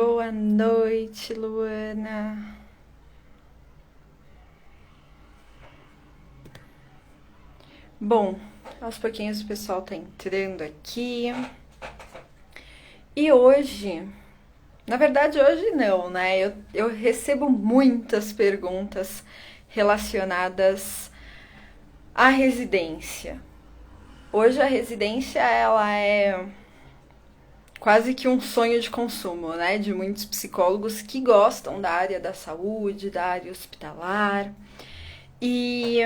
Boa noite, Luana. Bom, aos pouquinhos o pessoal tá entrando aqui. E hoje, na verdade hoje não, né? Eu recebo muitas perguntas relacionadas à residência. Hoje a residência, ela é quase que um sonho de consumo, né? De muitos psicólogos que gostam da área da saúde, da área hospitalar. E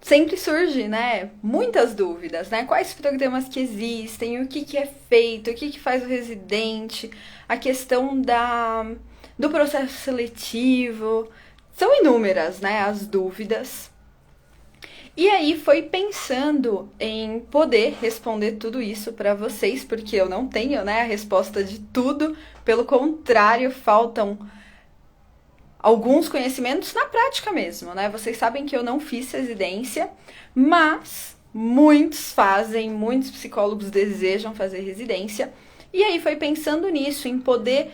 sempre surge, né, muitas dúvidas, né? Quais programas que existem, o que que é feito, o que que faz o residente, a questão do processo seletivo. São inúmeras, né, as dúvidas. E aí foi pensando em poder responder tudo isso para vocês, porque eu não tenho, né, a resposta de tudo. Pelo contrário, faltam alguns conhecimentos na prática mesmo, né? Vocês sabem que eu não fiz residência, mas muitos fazem, muitos psicólogos desejam fazer residência. E aí foi pensando nisso, em poder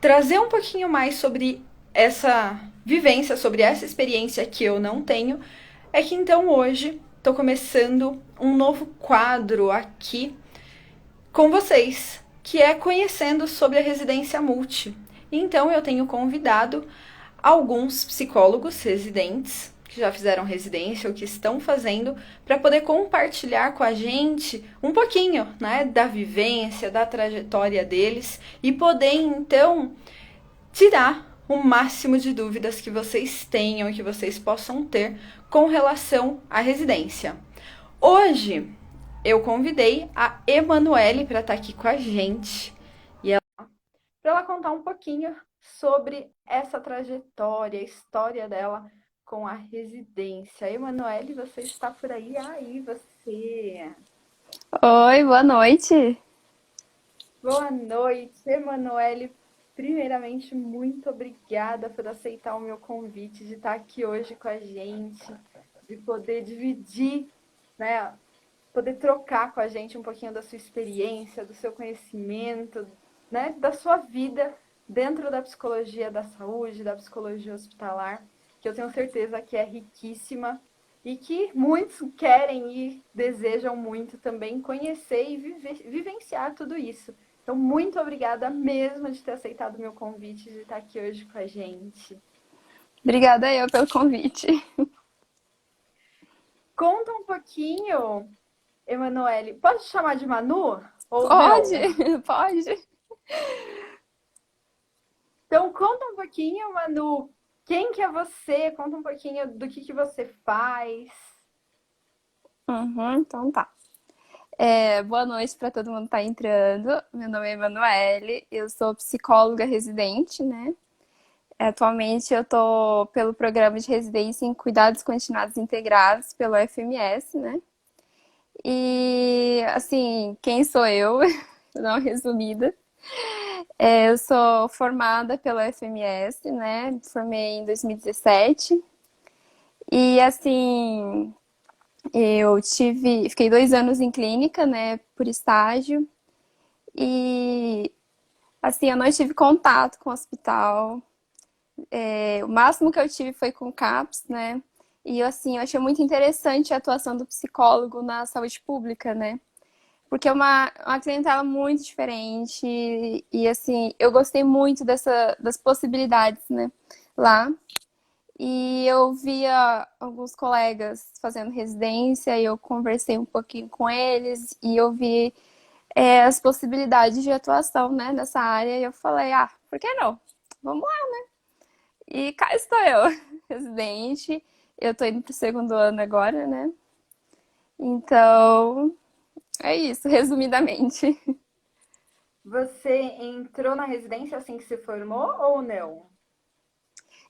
trazer um pouquinho mais sobre essa vivência, sobre essa experiência que eu não tenho, é que então hoje estou começando um novo quadro aqui com vocês, que é conhecendo sobre a residência multi. Então eu tenho convidado alguns psicólogos residentes que já fizeram residência ou que estão fazendo para poder compartilhar com a gente um pouquinho, né, da vivência, da trajetória deles e poder então tirar o máximo de dúvidas que vocês tenham e que vocês possam ter com relação à residência. Hoje eu convidei a Emanuele para estar aqui com a gente e para ela contar um pouquinho sobre essa trajetória, a história dela com a residência. Emanuele, você está por aí? Aí, você. Oi, boa noite. Boa noite, Emanuele. Primeiramente, muito obrigada por aceitar o meu convite de estar aqui hoje com a gente, de poder dividir, né, poder trocar com a gente um pouquinho da sua experiência, do seu conhecimento, né, da sua vida dentro da psicologia da saúde, da psicologia hospitalar, que eu tenho certeza que é riquíssima e que muitos querem e desejam muito também conhecer e vivenciar tudo isso. Então, muito obrigada mesmo de ter aceitado o meu convite de estar aqui hoje com a gente. Obrigada eu pelo convite. Conta um pouquinho, Emanuele. Pode te chamar de Manu ou Pode, não? pode. Então, conta um pouquinho, Manu, quem que é você? Conta um pouquinho do que você faz. Então tá. Boa noite para todo mundo que tá entrando. Meu nome é Emanuele, eu sou psicóloga residente, né? Atualmente eu tô pelo programa de residência em cuidados continuados integrados pelo FMS, né? E assim, quem sou eu? Vou dar uma resumida. Eu sou formada pelo FMS, né? Formei em 2017. E assim, fiquei 2 anos em clínica, né, por estágio. E assim, eu não tive contato com o hospital. O máximo que eu tive foi com CAPS, né? E assim, eu achei muito interessante a atuação do psicólogo na saúde pública, né? Porque é uma clientela muito diferente e assim, eu gostei muito das possibilidades, né, lá. E eu via alguns colegas fazendo residência e eu conversei um pouquinho com eles e eu vi as possibilidades de atuação, né, nessa área e eu falei, ah, por que não? Vamos lá. E cá estou eu, residente. Eu tô indo pro segundo ano agora, né? Então, é isso, resumidamente. Você entrou na residência assim que se formou ou não?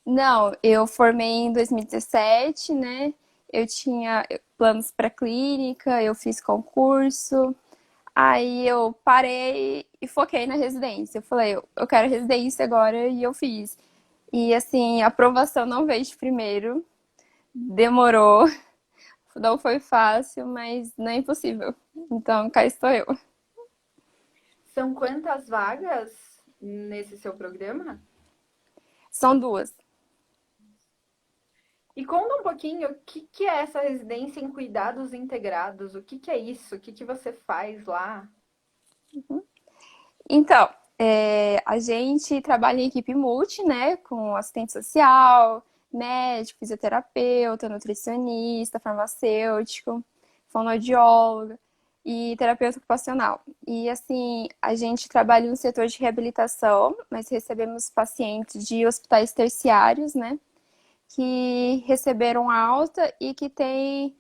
Não, eu formei em 2017, né? Eu tinha planos para clínica, eu fiz concurso. Aí eu parei e foquei na residência. Eu falei, eu quero residência agora e eu fiz. E assim, a aprovação não veio de primeiro, demorou, não foi fácil, mas não é impossível. Então, cá estou eu. São quantas vagas nesse seu programa? São duas. E conta um pouquinho o que é essa residência em cuidados integrados? O que é isso? O que você faz lá? Então, a gente trabalha em equipe multi, né? Com assistente social, médico, fisioterapeuta, nutricionista, farmacêutico, fonoaudióloga e terapeuta ocupacional. E assim, a gente trabalha no setor de reabilitação, mas recebemos pacientes de hospitais terciários, né? Que receberam alta e que têm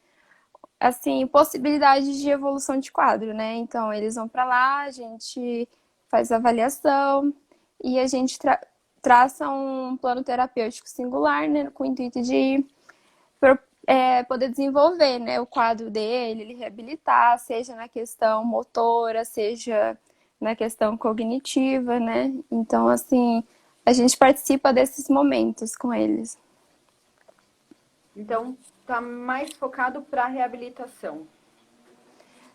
assim, possibilidade de evolução de quadro, né? Então, eles vão para lá, a gente faz avaliação e a gente traça um plano terapêutico singular, né? Com o intuito de poder desenvolver, né? O quadro dele, ele reabilitar, seja na questão motora, seja na questão cognitiva, né? Então, assim, a gente participa desses momentos com eles. Então, tá mais focado para reabilitação.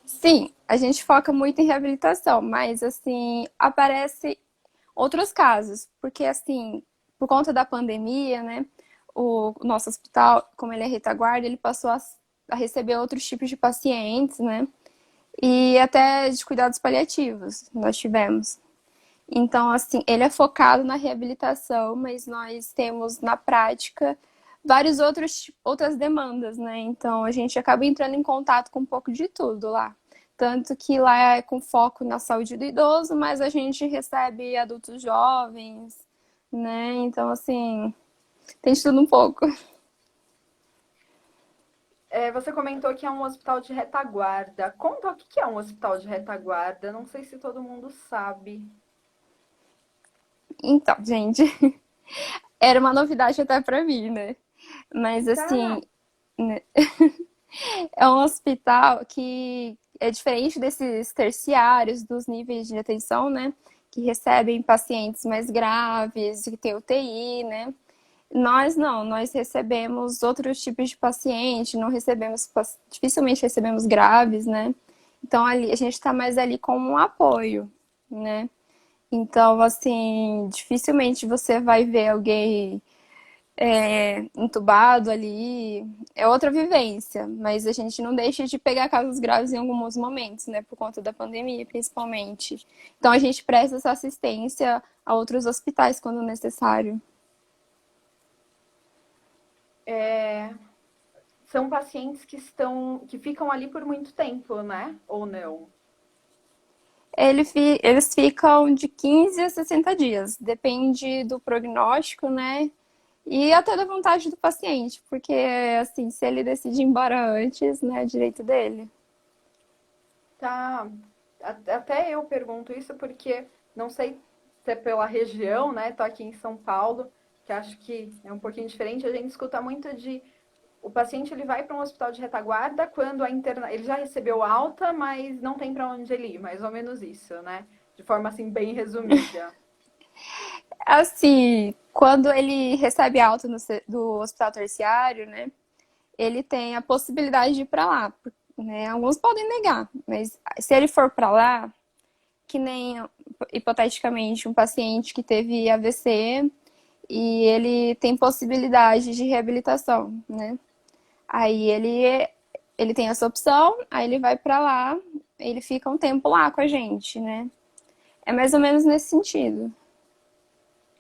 Sim, a gente foca muito em reabilitação, mas assim, aparece outros casos, porque assim, por conta da pandemia, né, o nosso hospital, como ele é retaguarda, ele passou a receber outros tipos de pacientes, né, e até de cuidados paliativos nós tivemos. Então, assim, ele é focado na reabilitação, mas nós temos na prática vários outras demandas, né? Então, a gente acaba entrando em contato com um pouco de tudo lá. Tanto que lá é com foco na saúde do idoso, mas a gente recebe adultos jovens, né? Então, assim, tem de tudo um pouco. Você comentou que é um hospital de retaguarda. Conta o que é um hospital de retaguarda. Não sei se todo mundo sabe. Então, gente, era uma novidade até pra mim, né? Mas, Tá. assim, né, é um hospital que é diferente desses terciários, dos níveis de atenção, né? Que recebem pacientes mais graves, que tem UTI, né? Nós não, nós recebemos outros tipos de paciente, não recebemos, dificilmente recebemos graves, né? Então ali a gente está mais ali como um apoio, né? Então, assim, dificilmente você vai ver alguém entubado ali, é outra vivência, mas a gente não deixa de pegar casos graves em alguns momentos, né, por conta da pandemia, principalmente. Então a gente presta essa assistência a outros hospitais quando necessário. São pacientes que ficam ali por muito tempo, né? Ou não? Eles ficam de 15 a 60 dias, depende do prognóstico, né? E até da vontade do paciente, porque, assim, se ele decide ir embora antes, né, é direito dele. Tá. Até eu pergunto isso porque não sei se é pela região, né? Tô aqui em São Paulo, que acho que é um pouquinho diferente. A gente escuta muito de o paciente ele vai para um hospital de retaguarda quando ele já recebeu alta, mas não tem para onde ele ir, mais ou menos isso, né? De forma assim bem resumida. Assim, quando ele recebe alta do hospital terciário, né, ele tem a possibilidade de ir para lá, né? Alguns podem negar, mas se ele for para lá, que nem hipoteticamente um paciente que teve AVC e ele tem possibilidade de reabilitação, né? Aí ele tem essa opção, aí ele vai para lá, ele fica um tempo lá com a gente, né? É mais ou menos nesse sentido.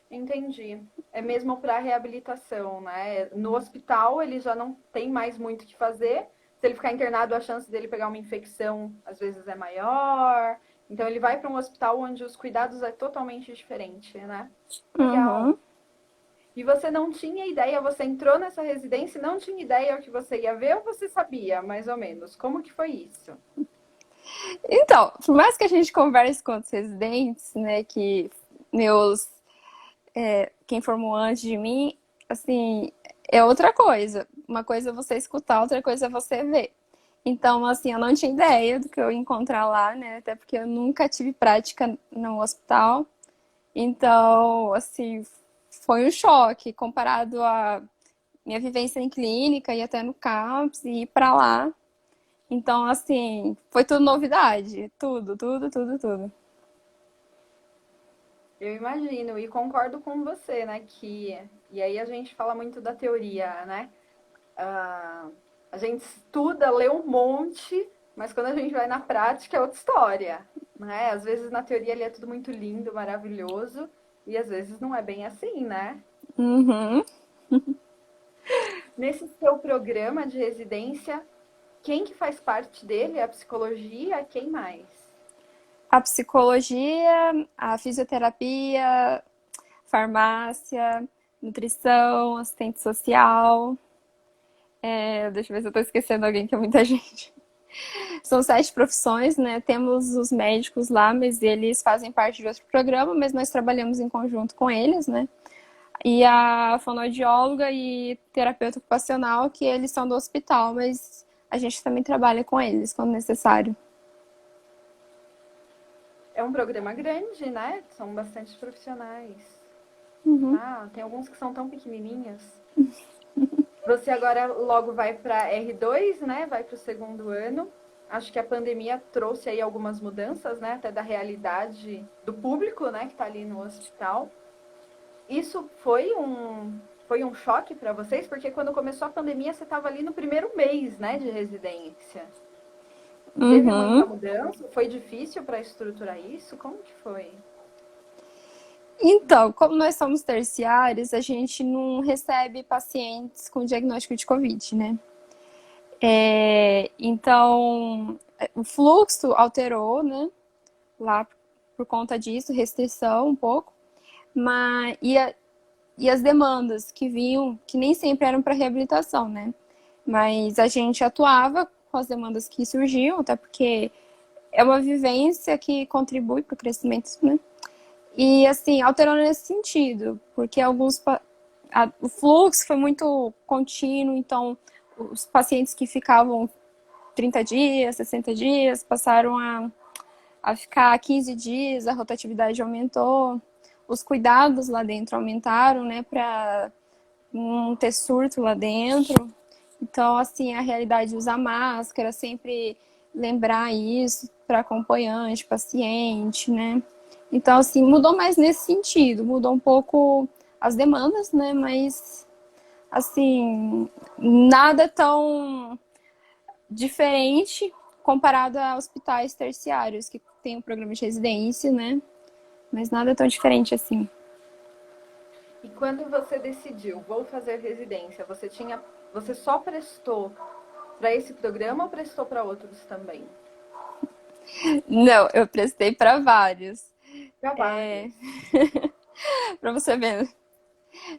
Entendi. É mesmo para reabilitação, né? No hospital ele já não tem mais muito o que fazer. Se ele ficar internado, a chance dele pegar uma infecção às vezes é maior. Então ele vai para um hospital onde os cuidados é totalmente diferente, né? Legal. Uhum. E você não tinha ideia, você entrou nessa residência e não tinha ideia o que você ia ver ou você sabia, mais ou menos? Como que foi isso? Então, por mais que a gente converse com outros residentes, né, que meus, quem formou antes de mim, assim, é outra coisa. Uma coisa é você escutar, outra coisa é você ver. Então, assim, eu não tinha ideia do que eu ia encontrar lá, né, até porque eu nunca tive prática no hospital. Então, assim, foi um choque comparado à minha vivência em clínica e até no CAPS e ir pra lá. Então, assim, foi tudo novidade. Tudo, tudo, tudo, tudo. Eu imagino e concordo com você, né? E aí a gente fala muito da teoria, né? Ah, a gente estuda, lê um monte, mas quando a gente vai na prática é outra história, né? Às vezes na teoria ele é tudo muito lindo, maravilhoso, e às vezes não é bem assim, né? Uhum. Nesse seu programa de residência, quem que faz parte dele? A psicologia? Quem mais? A psicologia, a fisioterapia, farmácia, nutrição, assistente social. Deixa eu ver se eu tô esquecendo alguém, que é muita gente. São 7 profissões, né? Temos os médicos lá, mas eles fazem parte de outro programa, mas nós trabalhamos em conjunto com eles, né? E a fonoaudióloga e terapeuta ocupacional, que eles são do hospital, mas a gente também trabalha com eles quando necessário. É um programa grande, né? São bastante profissionais. Ah, tem alguns que são tão pequenininhos. Você agora logo vai para R2, né? Vai para o segundo ano. Acho que a pandemia trouxe aí algumas mudanças, né? Até da realidade do público, né? Que está ali no hospital. Isso foi um choque para vocês? Porque quando começou a pandemia, você estava ali no primeiro mês, né? De residência. Teve muita Uhum. mudança? Foi difícil para estruturar isso? Como que foi? Então, como nós somos terciários, a gente não recebe pacientes com diagnóstico de Covid, né? Então, o fluxo alterou, né? Lá por conta disso, restrição um pouco, mas e as demandas que vinham, que nem sempre eram para reabilitação, né? Mas a gente atuava com as demandas que surgiam, até porque é uma vivência que contribui para o crescimento, né? E assim, alterou nesse sentido, porque o fluxo foi muito contínuo, então os pacientes que ficavam 30 dias, 60 dias, passaram a ficar 15 dias, a rotatividade aumentou, os cuidados lá dentro aumentaram, né, para não ter surto lá dentro. Então, assim, a realidade de usar máscara, sempre lembrar isso para acompanhante, paciente, né? Então, assim, mudou mais nesse sentido, mudou um pouco as demandas, né? Mas, assim, nada tão diferente comparado a hospitais terciários, que tem um programa de residência, né? Mas nada tão diferente assim. E quando você decidiu, vou fazer residência, você só prestou para esse programa ou prestou para outros também? Não, eu prestei para vários. Para vários. Para você ver.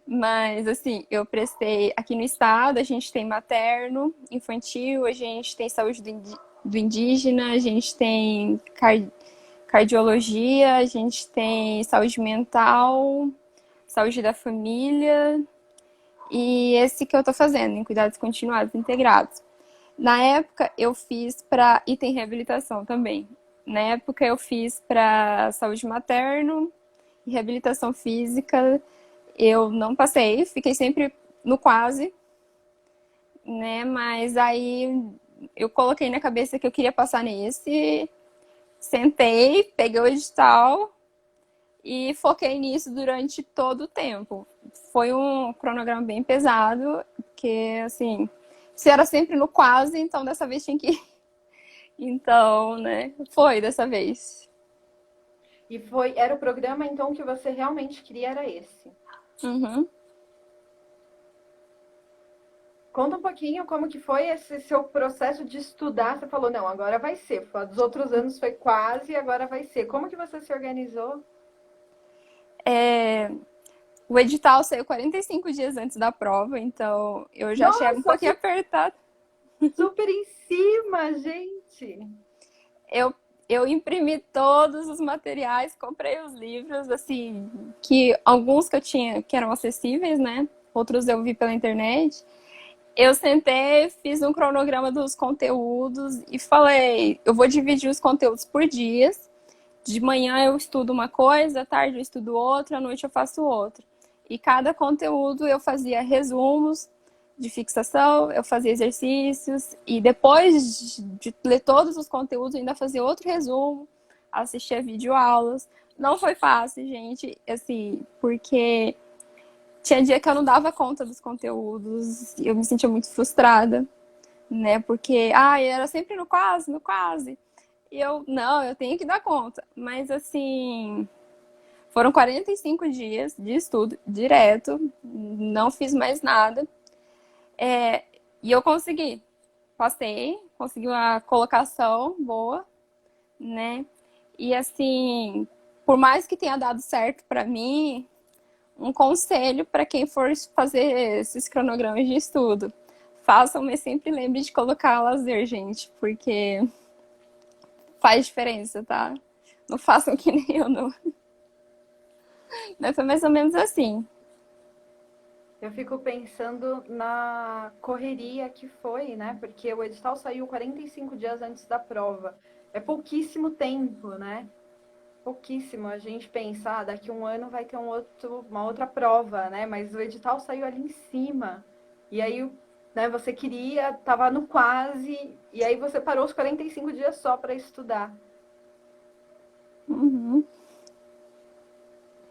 Mas, assim, eu prestei aqui no estado, a gente tem materno, infantil, a gente tem saúde do indígena, a gente tem cardiologia, a gente tem saúde mental, saúde da família e esse que eu tô fazendo, em cuidados continuados integrados. Na época, eu fiz para. E tem reabilitação também. Na época, eu fiz para saúde materno e reabilitação física. Eu não passei, fiquei sempre no quase, né? Mas aí eu coloquei na cabeça que eu queria passar nesse, sentei, peguei o edital e foquei nisso durante todo o tempo. Foi um cronograma bem pesado, porque assim, se era sempre no quase, então dessa vez tinha que ir. Então, né? Foi dessa vez. Era o programa então que você realmente queria era esse. Uhum. Conta um pouquinho como que foi esse seu processo de estudar. Você falou, não, agora vai ser. Dos outros anos foi quase, agora vai ser. Como que você se organizou? O edital saiu 45 dias antes da prova, então eu já achei um Nossa, pouquinho apertado. super em cima, gente. Eu, eu imprimi todos os materiais, comprei os livros, assim, que alguns que eu tinha que eram acessíveis, né? Outros eu vi pela internet. Eu sentei, fiz um cronograma dos conteúdos e falei, eu vou dividir os conteúdos por dias. De manhã eu estudo uma coisa, à tarde eu estudo outra, à noite eu faço outra. E cada conteúdo eu fazia resumos de fixação, eu fazia exercícios e depois de ler todos os conteúdos eu ainda fazia outro resumo, assistia videoaulas, Não foi fácil, gente, assim, porque tinha dia que eu não dava conta dos conteúdos, eu me sentia muito frustrada, né? Porque, era sempre no quase, no quase. E eu, não, eu tenho que dar conta. Mas, assim, foram 45 dias de estudo direto, não fiz mais nada. E eu consegui. Passei, consegui uma colocação boa, né? E, assim, por mais que tenha dado certo para mim, um conselho para quem for fazer esses cronogramas de estudo. Façam, mas sempre lembre de colocar lazer, gente, porque faz diferença, tá? Não façam que nem eu, não. Mas foi mais ou menos assim. Eu fico pensando na correria que foi, né? Porque o edital saiu 45 dias antes da prova. É pouquíssimo tempo, né? Pouquíssimo. A gente pensa, daqui um ano vai ter uma outra prova, né? Mas o edital saiu ali em cima. E aí, né, você queria, tava no quase, e aí você parou os 45 dias só para estudar. Uhum.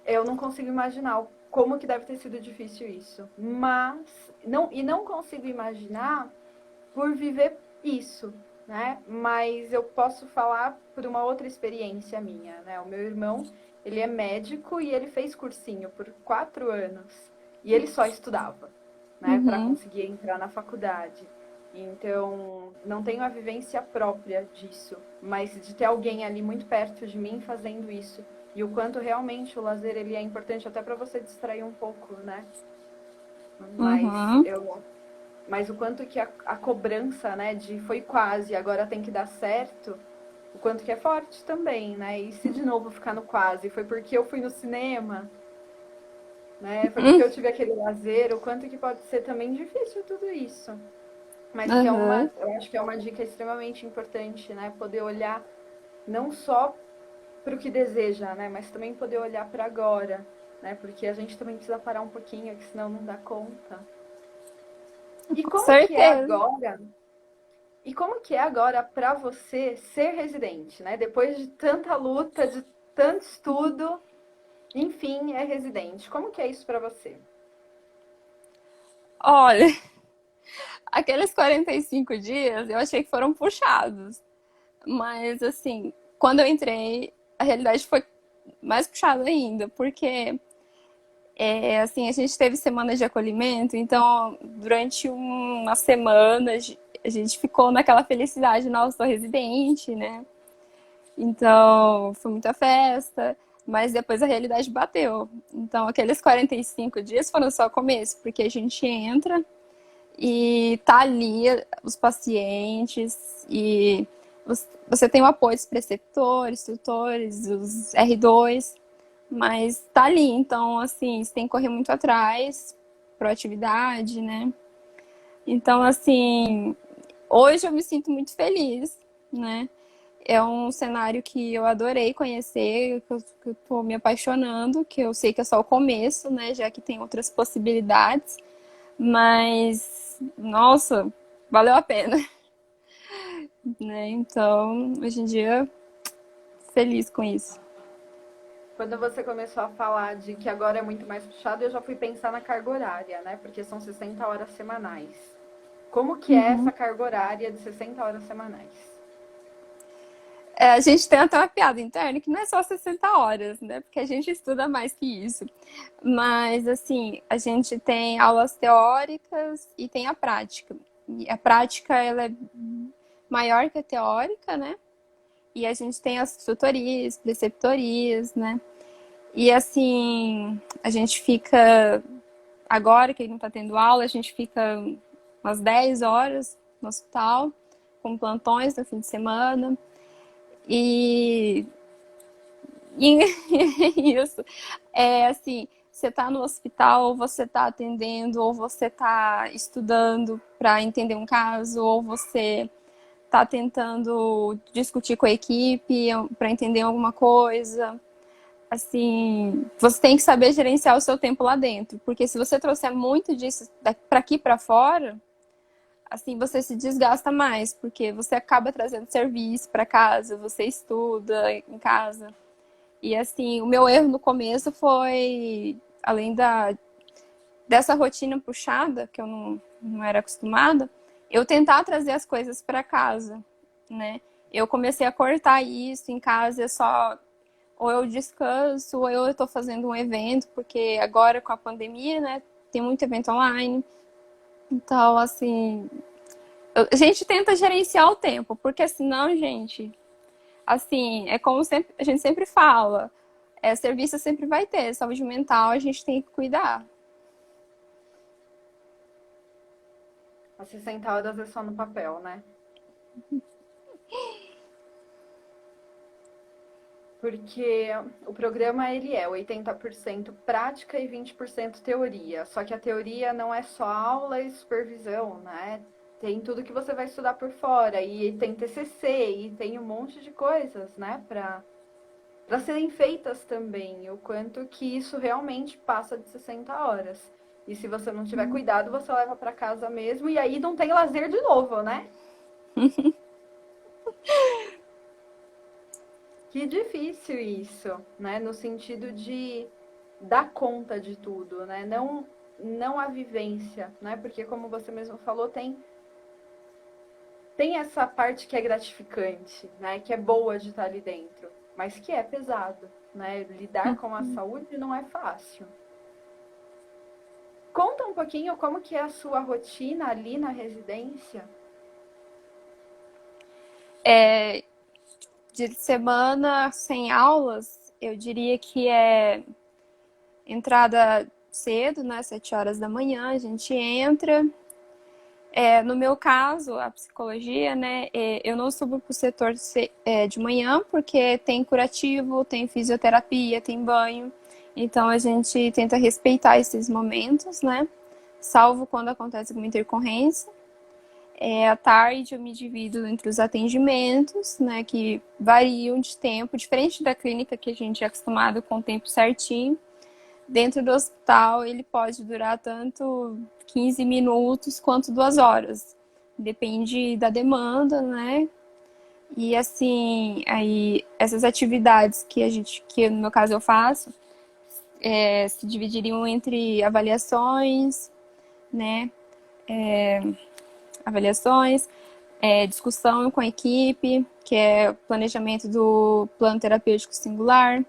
Eu não consigo imaginar como que deve ter sido difícil isso. Mas, não consigo imaginar por viver isso, né? Mas eu posso falar por uma outra experiência minha, né? O meu irmão, ele é médico e ele fez cursinho por 4 anos e ele só estudava, né? Para Uhum. conseguir entrar na faculdade. Então, não tenho a vivência própria disso, mas de ter alguém ali muito perto de mim fazendo isso e o quanto realmente o lazer ele é importante até para você distrair um pouco, né? Mas Uhum. eu mas o quanto que a cobrança, né, de foi quase, agora tem que dar certo, o quanto que é forte também, né? E se de novo ficar no quase, foi porque eu fui no cinema, né? Foi porque Uhum. eu tive aquele lazer, o quanto que pode ser também difícil tudo isso. Mas que Uhum. eu acho que é uma dica extremamente importante, né? Poder olhar não só para o que deseja, né? Mas também poder olhar para agora, né? Porque a gente também precisa parar um pouquinho, que senão não dá conta. E Com como que é certeza. agora E como que é agora para você ser residente, né? Depois de tanta luta, de tanto estudo, enfim, é residente. Como que é isso para você? Olha, aqueles 45 dias eu achei que foram puxados. Mas, assim, quando eu entrei, a realidade foi mais puxada ainda, porque assim, a gente teve semanas de acolhimento, então durante uma semana a gente ficou naquela felicidade, nossa, sou residente, né? Então foi muita festa, mas depois a realidade bateu. Então aqueles 45 dias foram só o começo, porque a gente entra e tá ali os pacientes e você tem o apoio dos preceptores, tutores, os R2, mas tá ali, então, assim, você tem que correr muito atrás, proatividade, né? Então, assim, hoje eu me sinto muito feliz, né? É um cenário que eu adorei conhecer, que eu tô me apaixonando, que eu sei que é só o começo, né? Já que tem outras possibilidades, mas, nossa, valeu a pena, né? Então, hoje em dia, feliz com isso. Quando você começou a falar de que agora é muito mais puxado, eu já fui pensar na carga horária, né? Porque são 60 horas semanais. Como que é essa Uhum. carga horária de 60 horas semanais? A gente tem até uma piada interna que não é só 60 horas, né? Porque a gente estuda mais que isso. Mas, assim, a gente tem aulas teóricas e tem a prática. E a prática, ela é maior que a teórica, né? E a gente tem as tutorias, preceptorias, né? E, assim, a gente fica... Agora que não tá tendo aula, a gente fica umas 10 horas no hospital, com plantões no fim de semana. E E isso. É assim, você está no hospital, ou você está atendendo, ou você está estudando para entender um caso, ou você está tentando discutir com a equipe para entender alguma coisa. Assim, você tem que saber gerenciar o seu tempo lá dentro, porque se você trouxer muito disso para aqui para fora, assim, você se desgasta mais, porque você acaba trazendo serviço para casa, você estuda em casa. E assim, o meu erro no começo foi, além dessa rotina puxada, que eu não era acostumada, eu tentar trazer as coisas para casa, né? Eu comecei a cortar isso em casa, só ou eu descanso, ou eu estou fazendo um evento, porque agora com a pandemia, né, tem muito evento online. Então, assim, a gente tenta gerenciar o tempo, porque senão, gente, assim, é como sempre, a gente sempre fala, serviço sempre vai ter, saúde mental a gente tem que cuidar. As 60 horas é só no papel, né? Porque o programa ele é 80% prática e 20% teoria. Só que a teoria não é só aula e supervisão, né? Tem tudo que você vai estudar por fora e tem TCC e tem um monte de coisas, né, para serem feitas também. O quanto que isso realmente passa de 60 horas. E se você não tiver cuidado, você leva para casa mesmo e aí não tem lazer de novo, né? Que difícil isso, né? No sentido de dar conta de tudo, né? Não a vivência, né? Porque como você mesmo falou, tem essa parte que é gratificante, né? Que é boa de estar ali dentro, mas que é pesado, né? Lidar com a saúde não é fácil. Conta um pouquinho como que é a sua rotina ali na residência. De semana sem aulas, eu diria que é entrada cedo, né, 7 horas da manhã, a gente entra. No meu caso, a psicologia, né, eu não subo para o setor de manhã, porque tem curativo, tem fisioterapia, tem banho. Então a gente tenta respeitar esses momentos, né? Salvo quando acontece alguma intercorrência. À tarde eu me divido entre os atendimentos, né, que variam de tempo, diferente da clínica que a gente é acostumado com o tempo certinho. Dentro do hospital ele pode durar tanto 15 minutos quanto 2 horas. Depende da demanda, né? E assim, aí essas atividades que no meu caso eu faço, se dividiriam entre avaliações, né? Avaliações, discussão com a equipe, que é planejamento do plano terapêutico singular,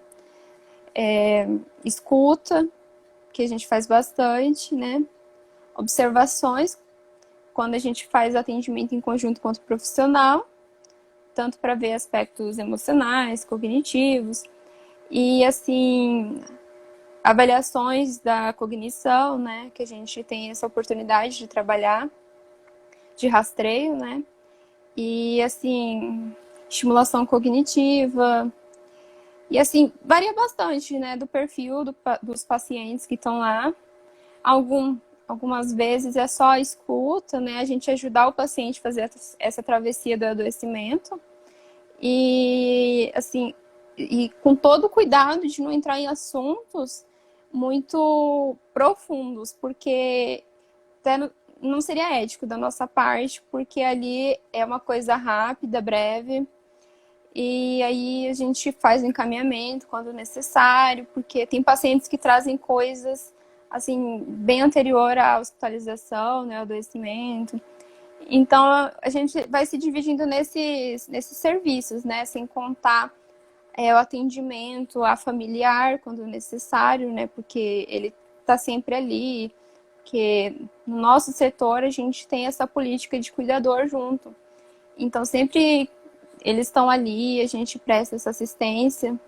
escuta, que a gente faz bastante, né? Observações, quando a gente faz atendimento em conjunto com o profissional, tanto para ver aspectos emocionais, cognitivos, e assim, avaliações da cognição, né? Que a gente tem essa oportunidade de trabalhar, de rastreio, né? E assim, estimulação cognitiva. E assim, varia bastante, né, do perfil dos pacientes que estão lá. Algumas vezes é só a escuta, né, a gente ajudar o paciente a fazer essa travessia do adoecimento. E assim, e com todo o cuidado de não entrar em assuntos muito profundos, porque até não seria ético da nossa parte, porque ali é uma coisa rápida, breve, e aí a gente faz o encaminhamento quando necessário, porque tem pacientes que trazem coisas assim bem anterior à hospitalização, né, ao adoecimento. Então a gente vai se dividindo nesses serviços, né, sem contar o atendimento a familiar quando necessário, né, porque ele está sempre ali, porque no nosso setor a gente tem essa política de cuidador junto. Então sempre eles estão ali, a gente presta essa assistência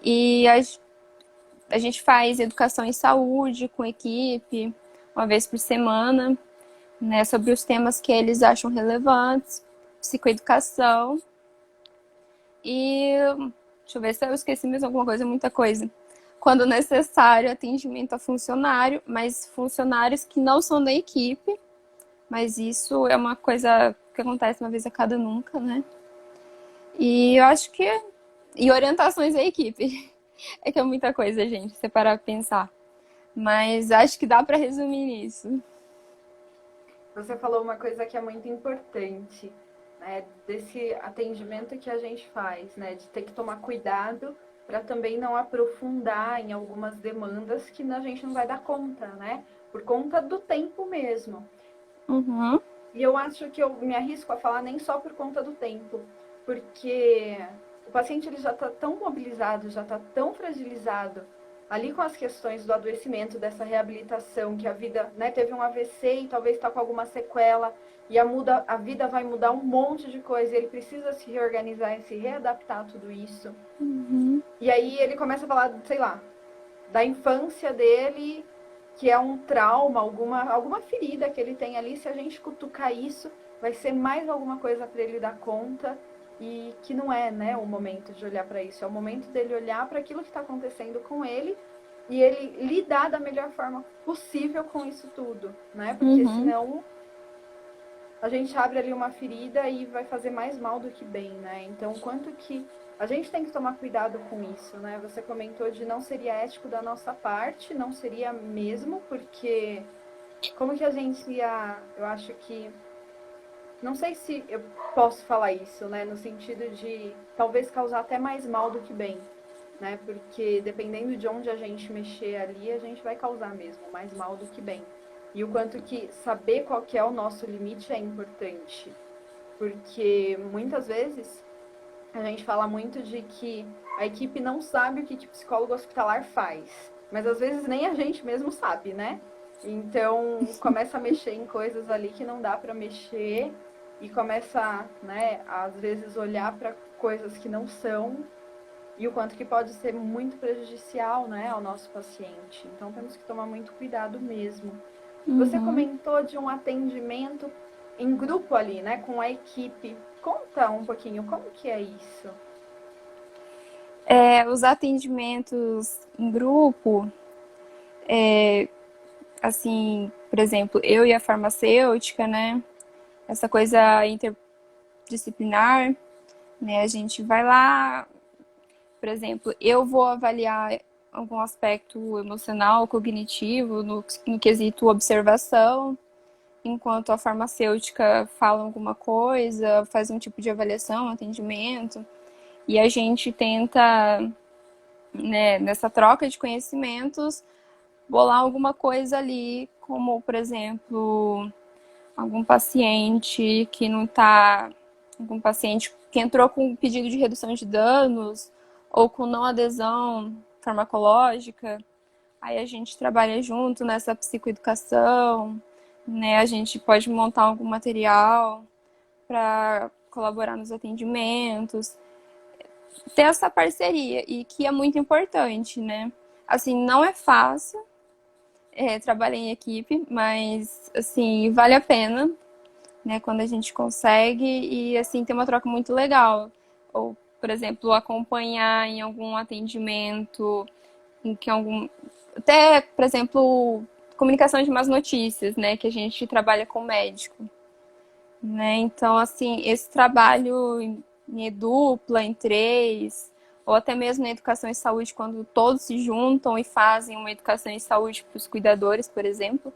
e a gente faz educação em saúde com a equipe, uma vez por semana, né, sobre os temas que eles acham relevantes, psicoeducação e deixa eu ver se eu esqueci mais alguma coisa, muita coisa. Quando necessário, atendimento a funcionário, mas funcionários que não são da equipe, mas isso é uma coisa que acontece uma vez a cada nunca, né? E eu acho que. E orientações à equipe. É que é muita coisa, gente, se parar pra pensar. Mas acho que dá para resumir nisso. Você falou uma coisa que é muito importante, né? Desse atendimento que a gente faz, né? De ter que tomar cuidado para também não aprofundar em algumas demandas que a gente não vai dar conta, né? Por conta do tempo mesmo. Uhum. E eu acho que eu me arrisco a falar nem só por conta do tempo, porque o paciente ele já está tão mobilizado, já está tão fragilizado ali com as questões do adoecimento, dessa reabilitação, que a vida, né, teve um AVC e talvez está com alguma sequela, e a vida vai mudar um monte de coisa, e ele precisa se reorganizar e se readaptar a tudo isso. Uhum. E aí ele começa a falar, sei lá, da infância dele, que é um trauma, alguma ferida que ele tem ali. Se a gente cutucar isso, vai ser mais alguma coisa para ele dar conta. E que não é, né, o momento de olhar para isso. É o momento dele olhar para aquilo que está acontecendo com ele e ele lidar da melhor forma possível com isso tudo, né? Porque Uhum. senão a gente abre ali uma ferida e vai fazer mais mal do que bem, né? Então, quanto que a gente tem que tomar cuidado com isso, né? Você comentou de não seria ético da nossa parte, não seria mesmo, porque como que a gente ia, eu acho que não sei se eu posso falar isso, né, no sentido de talvez causar até mais mal do que bem, né? Porque dependendo de onde a gente mexer ali, a gente vai causar mesmo mais mal do que bem. E o quanto que saber qual que é o nosso limite é importante, porque muitas vezes a gente fala muito de que a equipe não sabe o que o psicólogo hospitalar faz, mas às vezes nem a gente mesmo sabe, né? Então começa a mexer em coisas ali que não dá para mexer e começa, né, às vezes olhar para coisas que não são e o quanto que pode ser muito prejudicial, né, ao nosso paciente. Então temos que tomar muito cuidado mesmo. Você Uhum. comentou de um atendimento em grupo ali, né, com a equipe. Conta um pouquinho como que é isso. Os atendimentos em grupo, assim, por exemplo, eu e a farmacêutica, né? Essa coisa interdisciplinar, né? A gente vai lá, por exemplo, eu vou avaliar algum aspecto emocional, cognitivo, no quesito observação, enquanto a farmacêutica fala alguma coisa, faz um tipo de avaliação, atendimento, e a gente tenta, né, nessa troca de conhecimentos, bolar alguma coisa ali, como, por exemplo, algum paciente que não está, algum paciente que entrou com um pedido de redução de danos ou com não adesão farmacológica, aí a gente trabalha junto nessa psicoeducação, né? A gente pode montar algum material para colaborar nos atendimentos, ter essa parceria e que é muito importante, né? Assim, não é fácil, trabalhar em equipe, mas assim, vale a pena, né, quando a gente consegue e assim tem uma troca muito legal. Ou, por exemplo, acompanhar em algum atendimento, em que algum até, por exemplo, comunicação de más notícias, né, que a gente trabalha com médico, né? Então, assim, esse trabalho em dupla, em três, ou até mesmo na educação em saúde, quando todos se juntam e fazem uma educação em saúde para os cuidadores, por exemplo,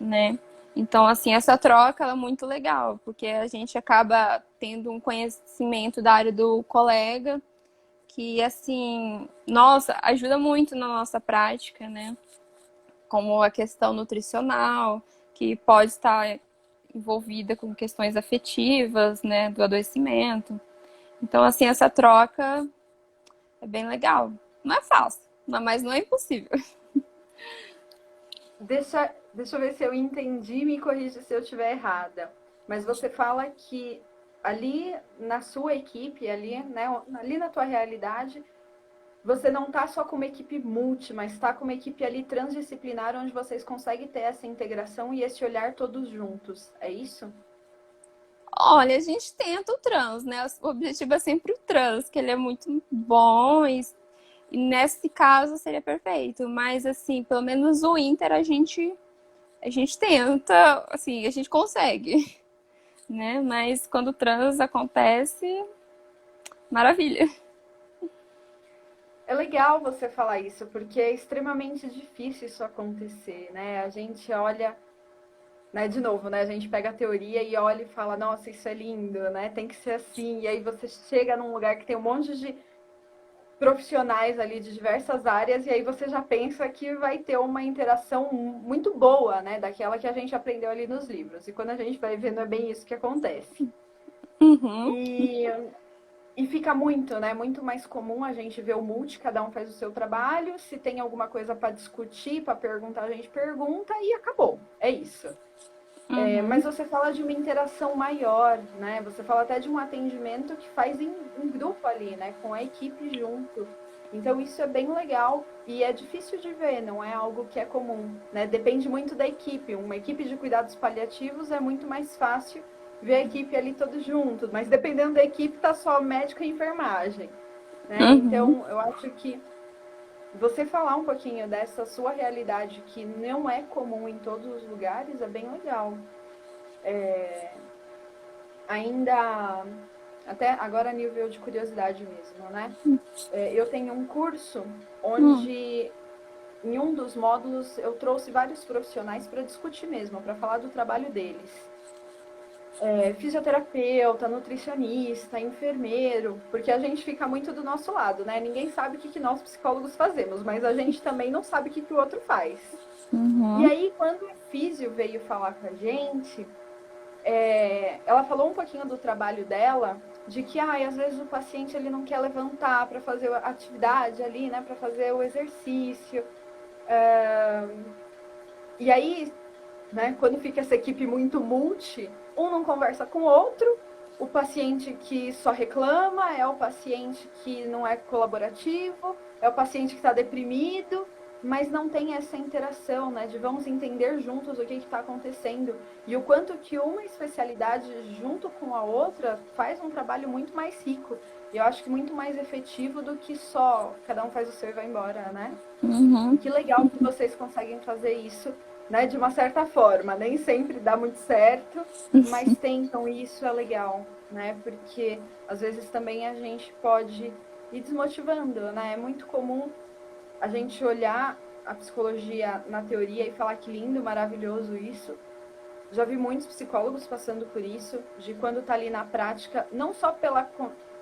né? Então, assim, essa troca ela é muito legal, porque a gente acaba tendo um conhecimento da área do colega que, assim, nossa, ajuda muito na nossa prática, né? Como a questão nutricional, que pode estar envolvida com questões afetivas, né, do adoecimento. Então, assim, essa troca é bem legal. Não é fácil, mas não é impossível. Deixa eu ver se eu entendi, me corrija se eu estiver errada. Mas você fala que ali na sua equipe, ali, né, ali na tua realidade, você não está só com uma equipe multi, mas está com uma equipe ali transdisciplinar, onde vocês conseguem ter essa integração e esse olhar todos juntos. É isso? Olha, a gente tenta o trans, né? O objetivo é sempre o trans, que ele é muito bom e nesse caso seria perfeito. Mas, assim, pelo menos o Inter a gente tenta, assim, a gente consegue, né? Mas quando o trans acontece, maravilha. É legal você falar isso, porque é extremamente difícil isso acontecer, né? A gente olha, né, de novo, né? A gente pega a teoria e olha e fala, nossa, isso é lindo, né? Tem que ser assim. E aí você chega num lugar que tem um monte de profissionais ali de diversas áreas, e aí você já pensa que vai ter uma interação muito boa, né? Daquela que a gente aprendeu ali nos livros. E quando a gente vai ver, não é bem isso que acontece. Uhum. E, e fica muito, né? Muito mais comum a gente ver o multi, cada um faz o seu trabalho. Se tem alguma coisa para discutir, para perguntar, a gente pergunta e acabou. É isso. Mas você fala de uma interação maior, né? Você fala até de um atendimento que faz em grupo ali, né? Com a equipe junto. Então isso é bem legal e é difícil de ver, não é algo que é comum, né? Depende muito da equipe. Uma equipe de cuidados paliativos é muito mais fácil ver a equipe ali todos juntos, mas dependendo da equipe tá só médico e enfermagem, né? Uhum. Então eu acho que você falar um pouquinho dessa sua realidade que não é comum em todos os lugares é bem legal. Ainda, até agora nível de curiosidade mesmo, né? Eu tenho um curso Uhum. onde em um dos módulos eu trouxe vários profissionais para discutir mesmo, para falar do trabalho deles. Fisioterapeuta, nutricionista, enfermeiro, porque a gente fica muito do nosso lado, né? Ninguém sabe o que nós psicólogos fazemos, mas a gente também não sabe o que o outro faz. E Uhum. aí, quando o físio veio falar com a gente, ela falou um pouquinho do trabalho dela, de que às vezes o paciente ele não quer levantar para fazer a atividade ali, né, para fazer o exercício. E aí, né, quando fica essa equipe muito multi, um não conversa com o outro, o paciente que só reclama, é o paciente que não é colaborativo, é o paciente que está deprimido, mas não tem essa interação, né, de vamos entender juntos o que está acontecendo e o quanto que uma especialidade junto com a outra faz um trabalho muito mais rico. E eu acho que muito mais efetivo do que só cada um faz o seu e vai embora, né? E Uhum. que legal que vocês conseguem fazer isso, né, de uma certa forma. Nem sempre dá muito certo, mas tentam e isso é legal, né? Porque às vezes também a gente pode ir desmotivando, né? É muito comum a gente olhar a psicologia na teoria e falar que lindo, maravilhoso isso. Já vi muitos psicólogos passando por isso, de quando tá ali na prática, não só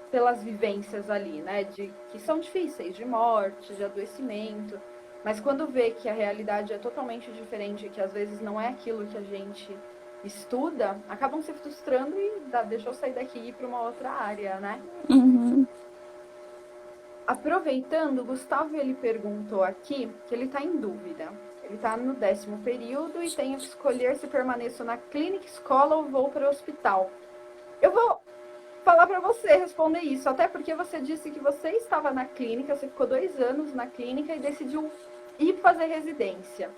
pelas vivências ali, né, de que são difíceis, de morte, de adoecimento, mas quando vê que a realidade é totalmente diferente, que às vezes não é aquilo que a gente estuda, acabam se frustrando e deixa eu sair daqui e ir para uma outra área, né? Uhum. Aproveitando, o Gustavo ele perguntou aqui que ele está em dúvida. Ele está no 10º período e tem que escolher se permaneço na clínica, escola ou vou para o hospital. Eu vou falar para você responder isso, até porque você disse que você estava na clínica, você ficou 2 anos na clínica e decidiu ir fazer residência.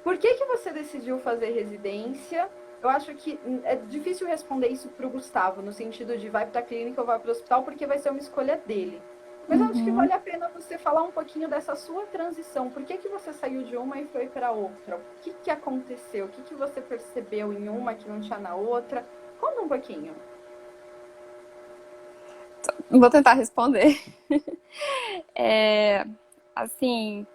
Por que você decidiu fazer residência? Eu acho que é difícil responder isso para o Gustavo, no sentido de vai para a clínica ou vai para o hospital, porque vai ser uma escolha dele. Mas eu acho que Uhum. vale a pena você falar um pouquinho dessa sua transição. Por que você saiu de uma e foi para outra? O que aconteceu? O que você percebeu em uma que não tinha na outra? Conta um pouquinho. Vou tentar responder. Assim,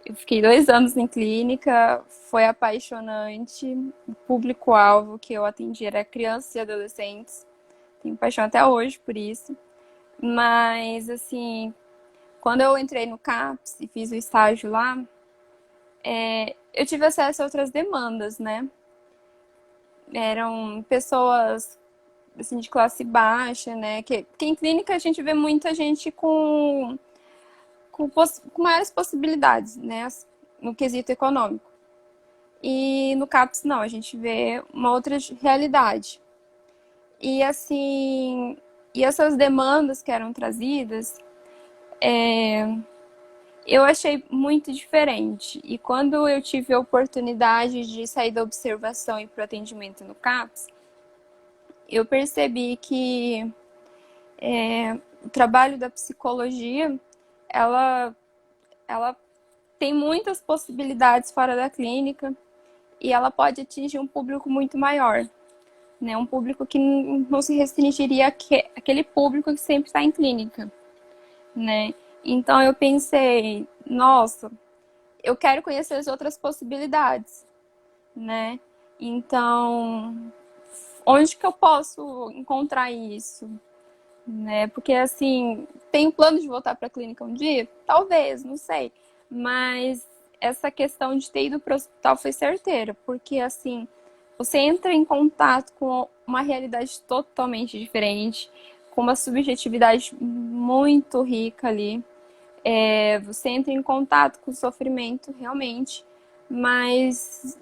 eu fiquei 2 anos em clínica, foi apaixonante. O público-alvo que eu atendi era crianças e adolescentes. Tenho paixão até hoje por isso. Mas, assim, quando eu entrei no CAPS e fiz o estágio lá, eu tive acesso a outras demandas, né? Eram pessoas assim, de classe baixa, né? Que em clínica a gente vê muita gente com maiores possibilidades, né? No quesito econômico. E no CAPS não, a gente vê uma outra realidade. E assim, e essas demandas que eram trazidas, eu achei muito diferente. E quando eu tive a oportunidade de sair da observação e para o atendimento no CAPS, eu percebi que o trabalho da psicologia, ela, ela tem muitas possibilidades fora da clínica e ela pode atingir um público muito maior, né? Um público que não se restringiria àquele público que sempre está em clínica, né? Então eu pensei, nossa, eu quero conhecer as outras possibilidades, né? Então, onde que eu posso encontrar isso? né? Porque, assim, tem plano de voltar para a clínica um dia? Talvez, não sei. Mas essa questão de ter ido para o hospital foi certeira, porque, assim, você entra em contato com uma realidade totalmente diferente, com uma subjetividade muito rica ali. Você entra em contato com o sofrimento, realmente, mas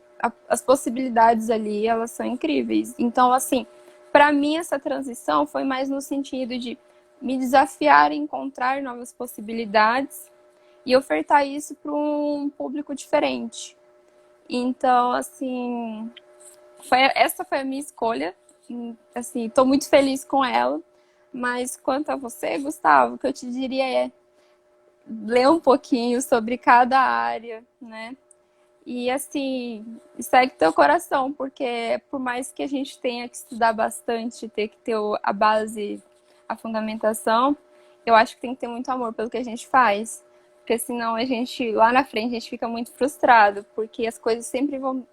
as possibilidades ali, elas são incríveis. Então, assim, para mim essa transição foi mais no sentido de me desafiar a encontrar novas possibilidades e ofertar isso para um público diferente. Então, assim, essa foi a minha escolha. Assim, estou muito feliz com ela. Mas quanto a você, Gustavo, o que eu te diria é ler um pouquinho sobre cada área, né? E assim, segue teu coração, porque por mais que a gente tenha que estudar bastante, ter que ter a base, a fundamentação, eu acho que tem que ter muito amor pelo que a gente faz. Porque senão a gente, lá na frente, a gente fica muito frustrado, porque as coisas sempre vão.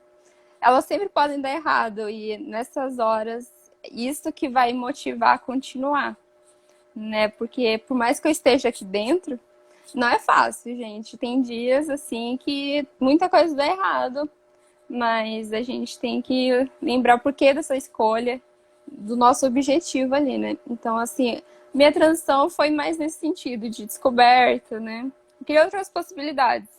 Elas sempre podem dar errado, e nessas horas, isso que vai motivar a continuar, né? Porque por mais que eu esteja aqui dentro, não é fácil, gente. Tem dias assim que muita coisa dá errado, mas a gente tem que lembrar o porquê dessa escolha, do nosso objetivo ali, né? Então, assim, minha transição foi mais nesse sentido de descoberta, né? Criar outras possibilidades.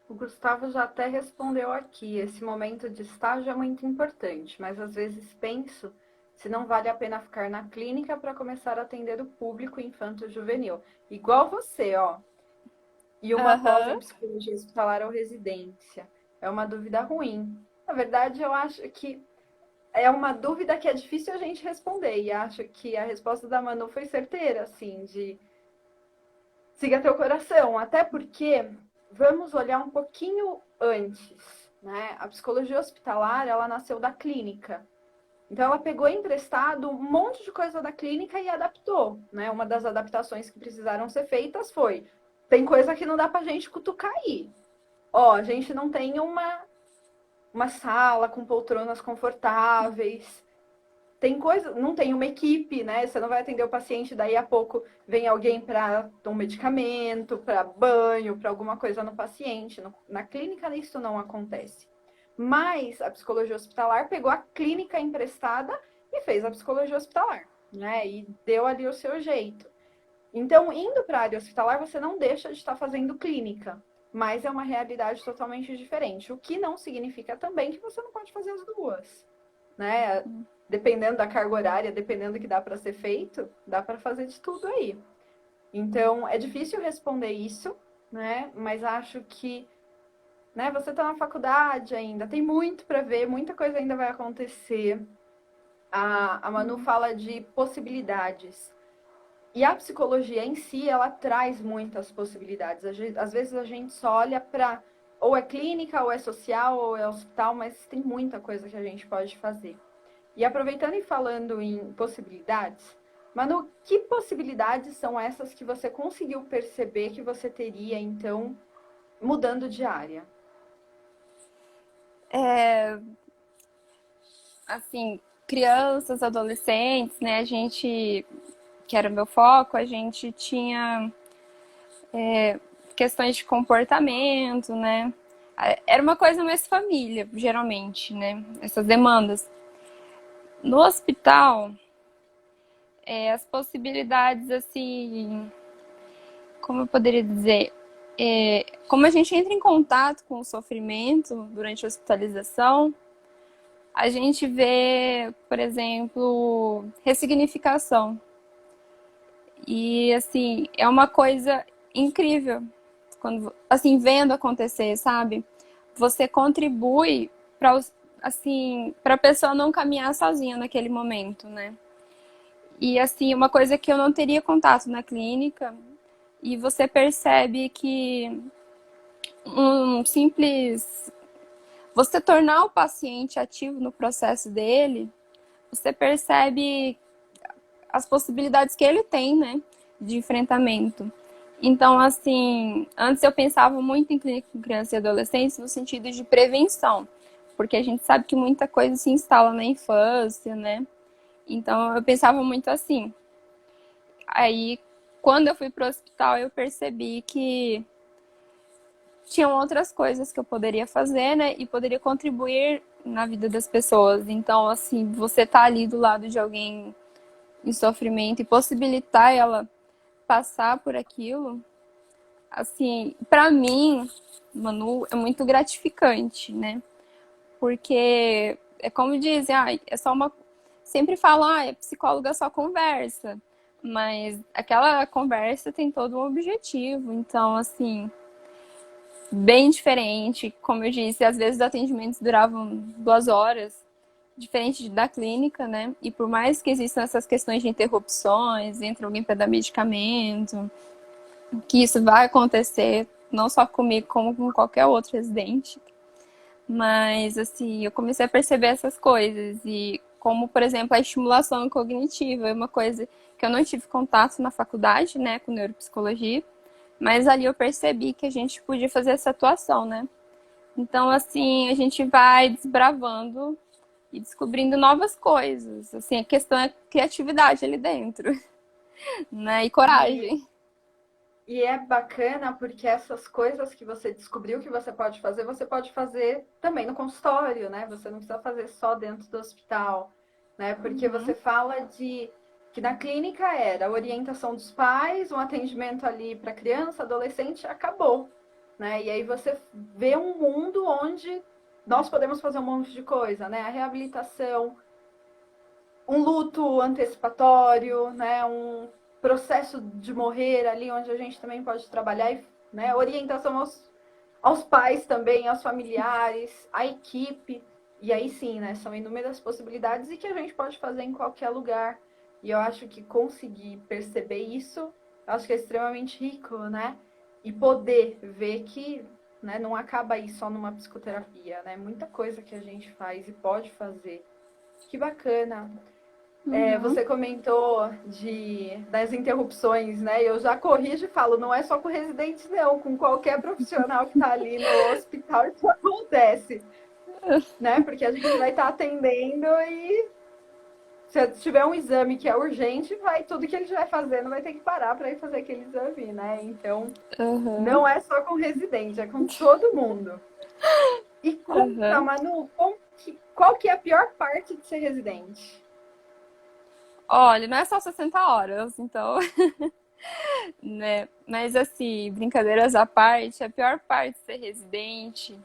O Gustavo já até respondeu aqui. Esse momento de estágio é muito importante, mas às vezes penso se não vale a pena ficar na clínica para começar a atender o público infanto-juvenil. Igual você, ó. E uma pós em Aham. psicologia hospitalar ou residência. É uma dúvida ruim. Na verdade, eu acho que é uma dúvida que é difícil a gente responder. E acho que a resposta da Manu foi certeira, assim, de siga teu coração. Até porque vamos olhar um pouquinho antes, né? A psicologia hospitalar, ela nasceu da clínica. Então ela pegou emprestado um monte de coisa da clínica e adaptou, né? Uma das adaptações que precisaram ser feitas foi: tem coisa que não dá pra gente cutucar aí. Ó, a gente não tem uma sala com poltronas confortáveis. Tem coisa, não tem uma equipe, né? Você não vai atender o paciente, daí a pouco vem alguém para um medicamento, para banho, para alguma coisa no paciente. Na clínica isso não acontece. Mas a psicologia hospitalar pegou a clínica emprestada e fez a psicologia hospitalar, né? E deu ali o seu jeito. Então, indo para a área hospitalar, você não deixa de estar fazendo clínica, mas é uma realidade totalmente diferente. O que não significa também que você não pode fazer as duas, né? Dependendo da carga horária, dependendo do que dá para ser feito, dá para fazer de tudo aí. Então, é difícil responder isso, né? Mas acho que, né, você está na faculdade ainda, tem muito para ver, muita coisa ainda vai acontecer. A Manu fala de possibilidades. E a psicologia em si, ela traz muitas possibilidades. Às vezes a gente só olha para ou é clínica, ou é social, ou é hospital, mas tem muita coisa que a gente pode fazer. E aproveitando e falando em possibilidades, Manu, que possibilidades são essas que você conseguiu perceber que você teria, então, mudando de área? Assim, crianças, adolescentes, né? A gente, que era o meu foco, a gente tinha questões de comportamento, né? Era uma coisa mais família, geralmente, né? Essas demandas. No hospital, as possibilidades, assim, como eu poderia dizer? Como a gente entra em contato com o sofrimento durante a hospitalização, a gente vê, por exemplo, ressignificação. E, assim, é uma coisa incrível, quando, assim, vendo acontecer, sabe? Você contribui para, assim, para a pessoa não caminhar sozinha naquele momento, né? E, assim, uma coisa que eu não teria contato na clínica, e você percebe que um simples. Você tornar o paciente ativo no processo dele, você percebe as possibilidades que ele tem, né, de enfrentamento. Então, assim, antes eu pensava muito em clínica com crianças e adolescentes no sentido de prevenção, porque a gente sabe que muita coisa se instala na infância, né? Então, eu pensava muito assim. Aí, quando eu fui pro hospital, eu percebi que tinham outras coisas que eu poderia fazer, né? E poderia contribuir na vida das pessoas. Então, assim, você tá ali do lado de alguém em sofrimento e possibilitar ela passar por aquilo, assim, pra mim, Manu, é muito gratificante, né? Porque é como dizem, é só uma. Sempre falam, psicóloga só conversa. Mas aquela conversa tem todo um objetivo. Então, assim, bem diferente. Como eu disse, às vezes os atendimentos duravam 2 horas, diferente da clínica, né? E por mais que existam essas questões de interrupções, entra alguém para dar medicamento, que isso vai acontecer, não só comigo, como com qualquer outro residente. Mas, assim, eu comecei a perceber essas coisas. E como, por exemplo, a estimulação cognitiva é uma coisa que eu não tive contato na faculdade, né, com neuropsicologia. Mas ali eu percebi que a gente podia fazer essa atuação, né? Então, assim, a gente vai desbravando e descobrindo novas coisas. Assim, a questão é criatividade ali dentro, né? E E, coragem. e é bacana porque essas coisas que você descobriu que você pode fazer também no consultório, né? Você não precisa fazer só dentro do hospital, né? Porque você Uhum. fala de que na clínica era a orientação dos pais, um atendimento ali para criança, adolescente, acabou, né? E aí você vê um mundo onde nós podemos fazer um monte de coisa, né? A reabilitação, um luto antecipatório, né? Um processo de morrer ali, onde a gente também pode trabalhar, né? Orientação aos pais também, aos familiares, à equipe. E aí sim, né? São inúmeras possibilidades e que a gente pode fazer em qualquer lugar. E eu acho que conseguir perceber isso, eu acho que é extremamente rico, né? E poder ver que, né, não acaba aí só numa psicoterapia, né? Muita coisa que a gente faz e pode fazer. Que bacana. Uhum. Você comentou das interrupções, né? Eu já corrijo e falo, não é só com residente, não, com qualquer profissional que está ali no hospital isso acontece, né? Porque a gente vai estar atendendo e se tiver um exame que é urgente, vai tudo que ele estiver fazendo vai ter que parar para ir fazer aquele exame, né? Então, Uhum. não é só com residente, é com todo mundo. E conta, Uhum. Manu, qual que é a pior parte de ser residente? Olha, não é só 60 horas, então, né? Mas assim, brincadeiras à parte, a pior parte de ser residente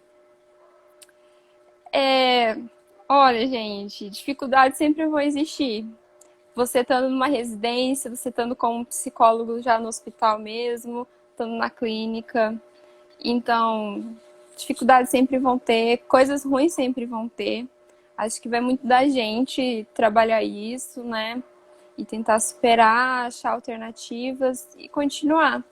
é, olha, gente, dificuldades sempre vão existir. Você estando numa residência, você estando como um psicólogo já no hospital mesmo, estando na clínica. Então, dificuldades sempre vão ter, coisas ruins sempre vão ter. Acho que vai muito da gente trabalhar isso, né? E tentar superar, achar alternativas e continuar.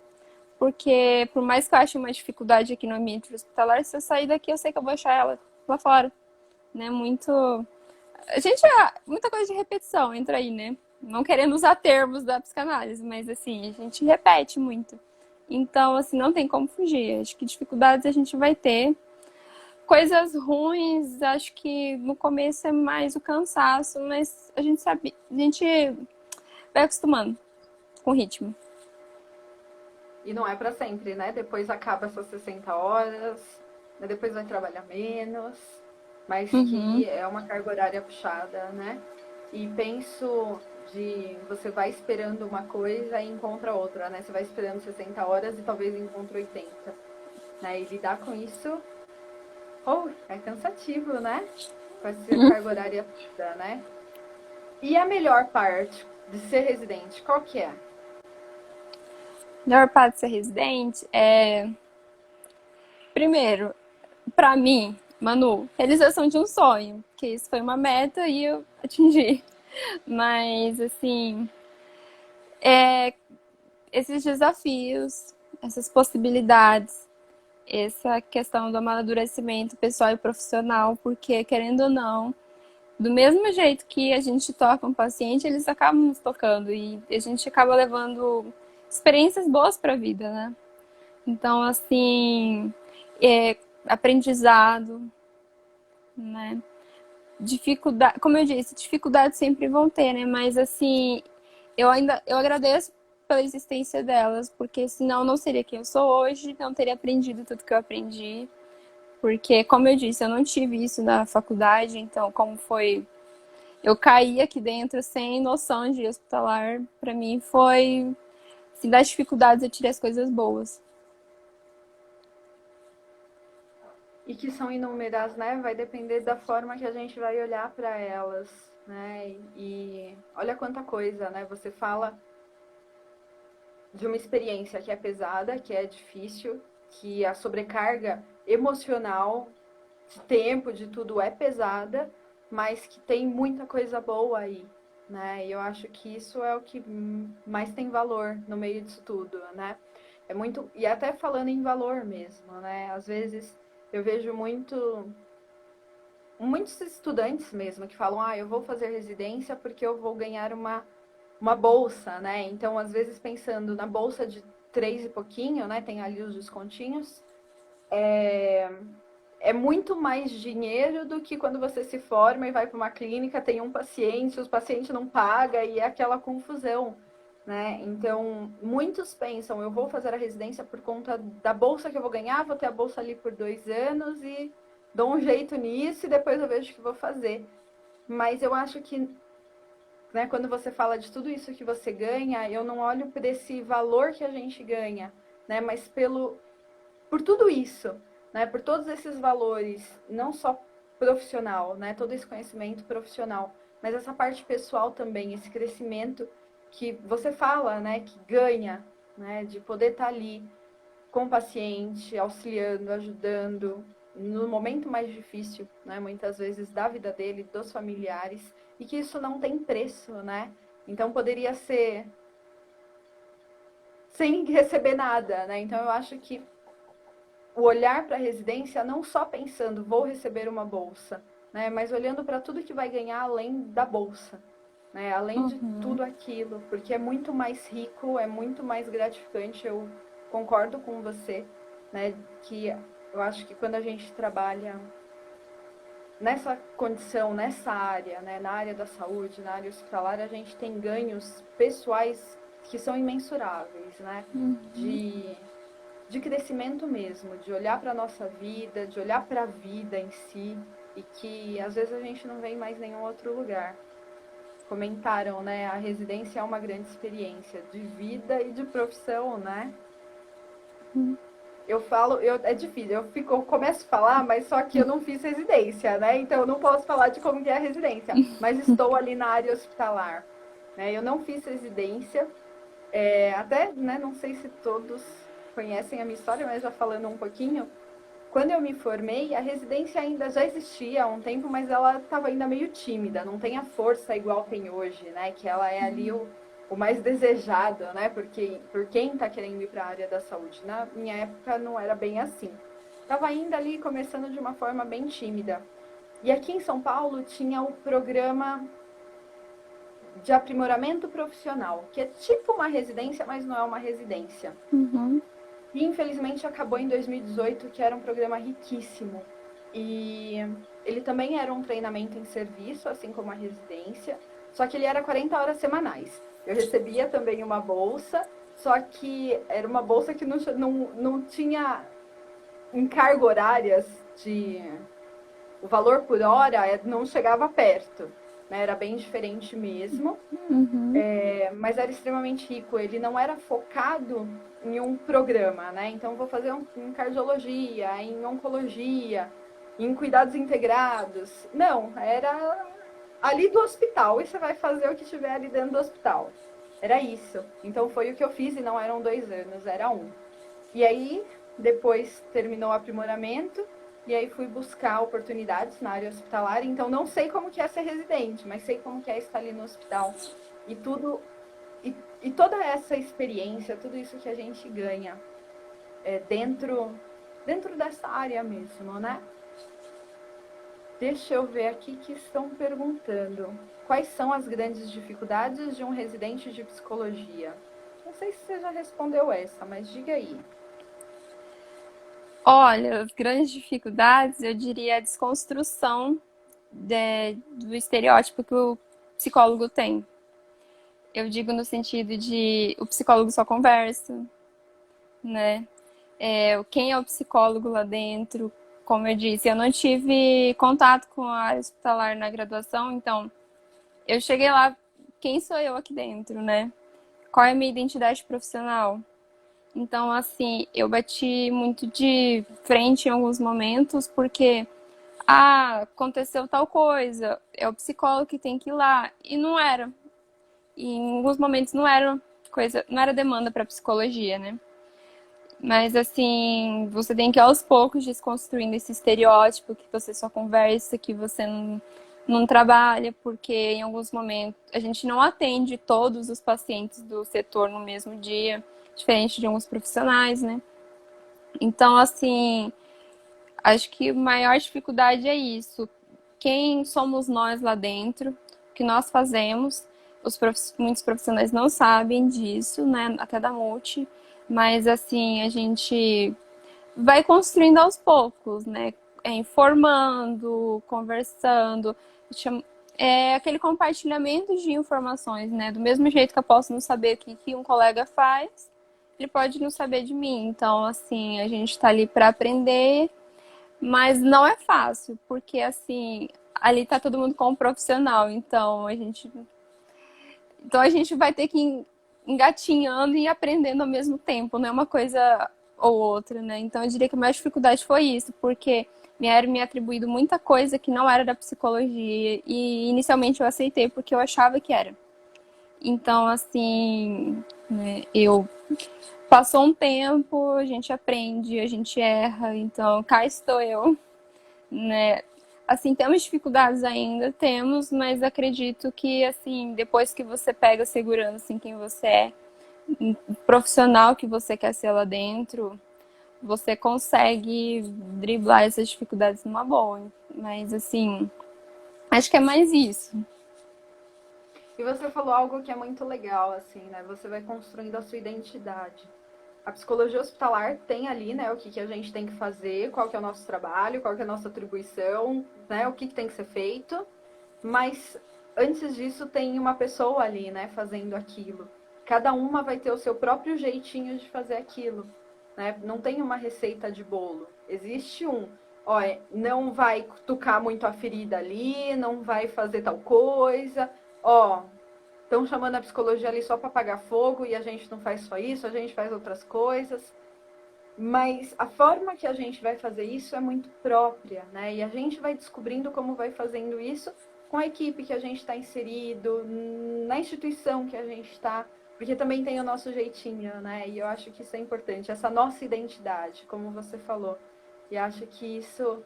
Porque por mais que eu ache uma dificuldade aqui no ambiente hospitalar, se eu sair daqui, eu sei que eu vou achar ela lá fora, né? Muito. A gente muita coisa de repetição entra aí, né? Não querendo usar termos da psicanálise, mas assim, a gente repete muito. Então, assim, não tem como fugir. Acho que dificuldades a gente vai ter. Coisas ruins, acho que no começo é mais o cansaço, mas a gente sabe, a gente vai acostumando com o ritmo. E não é para sempre, né? Depois acaba essas 60 horas, né? Depois vai trabalhar menos, mas Uhum, que é uma carga horária puxada, né? E penso de você vai esperando uma coisa e encontra outra, né? Você vai esperando 60 horas e talvez encontre 80, né? E lidar com isso, é cansativo, né? Com essa carga horária puxada, né? E a melhor parte de ser residente, qual que é? melhor parte de ser residente é, primeiro, pra mim, Manu, realização de um sonho, que isso foi uma meta e eu atingi. Mas, assim, esses desafios, essas possibilidades, essa questão do amadurecimento pessoal e profissional, porque, querendo ou não, do mesmo jeito que a gente toca um paciente, eles acabam nos tocando e a gente acaba levando experiências boas para a vida, né? Então, assim, aprendizado, né? dificuldade, como eu disse, dificuldades sempre vão ter, né? Mas assim, eu agradeço pela existência delas, porque senão eu não seria quem eu sou hoje, não teria aprendido tudo que eu aprendi. Porque, como eu disse, eu não tive isso na faculdade, então como foi, eu caí aqui dentro sem noção de hospitalar, para mim foi, se das dificuldades eu tirei as coisas boas. E que são inúmeras, né? Vai depender da forma que a gente vai olhar para elas, né? E olha quanta coisa, né? Você fala de uma experiência que é pesada, que é difícil, que a sobrecarga emocional, de tempo, de tudo é pesada, mas que tem muita coisa boa aí, né? E eu acho que isso é o que mais tem valor no meio disso tudo, né? É muito, e até falando em valor mesmo, né? Às vezes eu vejo muitos estudantes mesmo que falam, eu vou fazer residência porque eu vou ganhar uma bolsa, né? Então, às vezes, pensando na bolsa de 3 e pouquinho, né? Tem ali os descontinhos. É muito mais dinheiro do que quando você se forma e vai para uma clínica, tem um paciente, os pacientes não pagam e é aquela confusão, né? Então, muitos pensam, eu vou fazer a residência por conta da bolsa que eu vou ganhar, vou ter a bolsa ali por 2 anos e dou um jeito nisso e depois eu vejo o que vou fazer. Mas eu acho que, né, quando você fala de tudo isso que você ganha, eu não olho por esse valor que a gente ganha, né, mas por tudo isso, né, por todos esses valores, não só profissional, né, todo esse conhecimento profissional, mas essa parte pessoal também, esse crescimento que você fala, né, que ganha, né, de poder estar ali com o paciente, auxiliando, ajudando no momento mais difícil, né, muitas vezes da vida dele, dos familiares, e que isso não tem preço, né? Então poderia ser sem receber nada, né? Então eu acho que o olhar para a residência não só pensando vou receber uma bolsa, né, mas olhando para tudo que vai ganhar além da bolsa, né, além de Uhum. tudo aquilo, porque é muito mais rico, é muito mais gratificante. Eu concordo com você, né, que eu acho que quando a gente trabalha nessa condição, nessa área, né, na área da saúde, na área hospitalar, a gente tem ganhos pessoais que são imensuráveis, né, Uhum. de de crescimento mesmo, de olhar para a nossa vida, de olhar para a vida em si, e que às vezes a gente não vê em mais nenhum outro lugar. Comentaram, né? A residência é uma grande experiência de vida e de profissão, né? Eu falo, é difícil, eu começo a falar, mas só que eu não fiz residência, né? Então eu não posso falar de como que é a residência, mas estou ali na área hospitalar, né? Eu não fiz residência, até, né, não sei se todos conhecem a minha história, mas já falando um pouquinho, quando eu me formei, a residência ainda já existia há um tempo, mas ela estava ainda meio tímida, não tem a força igual tem hoje, né? Que ela é ali o mais desejado, né? Porque por quem está querendo ir para a área da saúde. Na minha época não era bem assim. Estava ainda ali começando de uma forma bem tímida. E aqui em São Paulo tinha o programa de aprimoramento profissional, que é tipo uma residência, mas não é uma residência. Uhum. E infelizmente acabou em 2018, que era um programa riquíssimo. E ele também era um treinamento em serviço, assim como a residência, só que ele era 40 horas semanais. Eu recebia também uma bolsa, só que era uma bolsa que não tinha encargo horárias de. O valor por hora não chegava perto, né? Era bem diferente mesmo. Uhum. Mas era extremamente rico. Ele não era focado em um programa, né? Então, vou fazer em cardiologia, em oncologia, em cuidados integrados. Não, era ali do hospital e você vai fazer o que tiver ali dentro do hospital. Era isso. Então, foi o que eu fiz e não eram 2 anos, era um. E aí, depois terminou o aprimoramento e aí fui buscar oportunidades na área hospitalar. Então, não sei como que é ser residente, mas sei como que é estar ali no hospital. E tudo e toda essa experiência, tudo isso que a gente ganha dentro dessa área mesmo, né? Deixa eu ver aqui que estão perguntando. Quais são as grandes dificuldades de um residente de psicologia? Não sei se você já respondeu essa, mas diga aí. Olha, as grandes dificuldades, eu diria a desconstrução do estereótipo que o psicólogo tem. Eu digo no sentido de o psicólogo só conversa, né? Quem é o psicólogo lá dentro? Como eu disse, eu não tive contato com a área hospitalar na graduação, então eu cheguei lá, quem sou eu aqui dentro, né? Qual é a minha identidade profissional? Então, assim, eu bati muito de frente em alguns momentos, porque, aconteceu tal coisa, é o psicólogo que tem que ir lá. E não era. E em alguns momentos não era coisa, não era demanda para psicologia, né? Mas, assim, você tem que aos poucos desconstruindo esse estereótipo que você só conversa, que você não trabalha, porque em alguns momentos a gente não atende todos os pacientes do setor no mesmo dia, diferente de alguns profissionais, né? Então, assim, acho que a maior dificuldade é isso. Quem somos nós lá dentro, o que nós fazemos. Muitos profissionais não sabem disso, né? Até da multi. Mas, assim, a gente vai construindo aos poucos, né? Informando, conversando. É aquele compartilhamento de informações, né? Do mesmo jeito que eu posso não saber o que um colega faz, ele pode não saber de mim. Então, assim, a gente tá ali para aprender, mas não é fácil, porque, assim, ali tá todo mundo como profissional. Então a gente vai ter que ir engatinhando e aprendendo ao mesmo tempo, não é uma coisa ou outra, né? Então eu diria que a maior dificuldade foi isso, porque me era me atribuído muita coisa que não era da psicologia e inicialmente eu aceitei porque eu achava que era. Então, assim, né, eu passou um tempo, a gente aprende, a gente erra, então cá estou eu, né? Assim, temos dificuldades ainda, temos, mas acredito que, assim, depois que você pega segurança em quem você é, profissional que você quer ser lá dentro, você consegue driblar essas dificuldades numa boa. Mas, assim, acho que é mais isso. E você falou algo que é muito legal, assim, né? Você vai construindo a sua identidade. A psicologia hospitalar tem ali, né, o que a gente tem que fazer, qual que é o nosso trabalho, qual que é a nossa atribuição, né, o que tem que ser feito. Mas antes disso tem uma pessoa ali, né, fazendo aquilo. Cada uma vai ter o seu próprio jeitinho de fazer aquilo, né? Não tem uma receita de bolo. Existe olha, não vai tocar muito a ferida ali, não vai fazer tal coisa. Ó, estão chamando a psicologia ali só para apagar fogo e a gente não faz só isso, a gente faz outras coisas. Mas a forma que a gente vai fazer isso é muito própria, né? E a gente vai descobrindo como vai fazendo isso com a equipe que a gente está inserido, na instituição que a gente está, porque também tem o nosso jeitinho, né? E eu acho que isso é importante, essa nossa identidade, como você falou. E acho que isso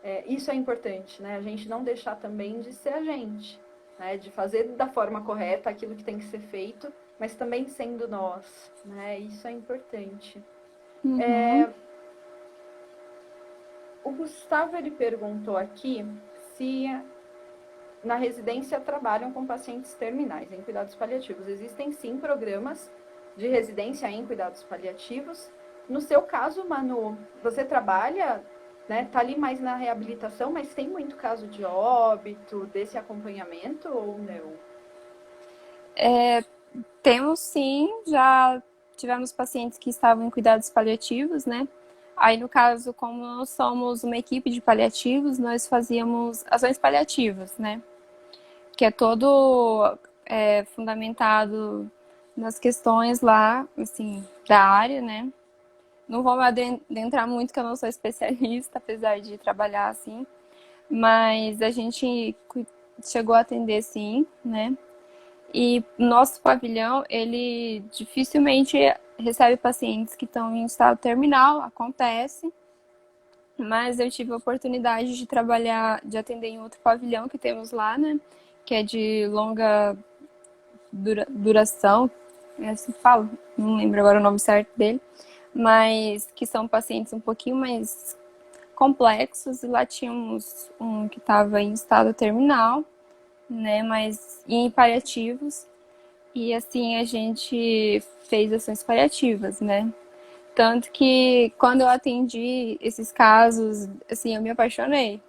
é importante, né? A gente não deixar também de ser a gente, né? De fazer da forma correta aquilo que tem que ser feito, mas também sendo nós, né? Isso é importante. Uhum. O Gustavo ele perguntou aqui se na residência trabalham com pacientes terminais em cuidados paliativos. Existem sim programas de residência em cuidados paliativos. No seu caso, Manu, você trabalha, né? Tá ali mais na reabilitação, mas tem muito caso de óbito, desse acompanhamento ou não? Temos sim, já tivemos pacientes que estavam em cuidados paliativos, né? Aí, no caso, como nós somos uma equipe de paliativos, nós fazíamos ações paliativas, né? Que é todo fundamentado nas questões lá, assim, da área, né? Não vou me adentrar muito, que eu não sou especialista, apesar de trabalhar assim. Mas a gente chegou a atender sim, né? E nosso pavilhão, ele dificilmente recebe pacientes que estão em estado terminal, acontece. Mas eu tive a oportunidade de trabalhar, de atender em outro pavilhão que temos lá, né? Que é de longa duração, é assim que fala, não lembro agora o nome certo dele, mas que são pacientes um pouquinho mais complexos. E lá tínhamos um que estava em estado terminal, né? Mas em paliativos. E assim a gente fez ações paliativas, né? Tanto que quando eu atendi esses casos, assim, eu me apaixonei.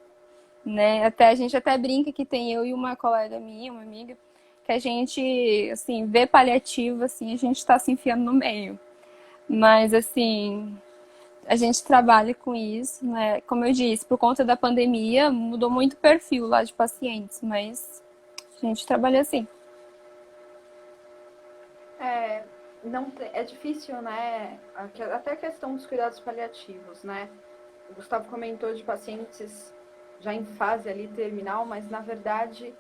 né? Até a gente até brinca que tem eu e uma colega minha, uma amiga, que a gente, assim, vê paliativo, assim, a gente tá se enfiando no meio. Mas, assim, a gente trabalha com isso, né? Como eu disse, por conta da pandemia, mudou muito o perfil lá de pacientes, mas a gente trabalha assim. É, não é difícil, né? Até a questão dos cuidados paliativos, né? O Gustavo comentou de pacientes já em fase ali terminal, mas na verdade,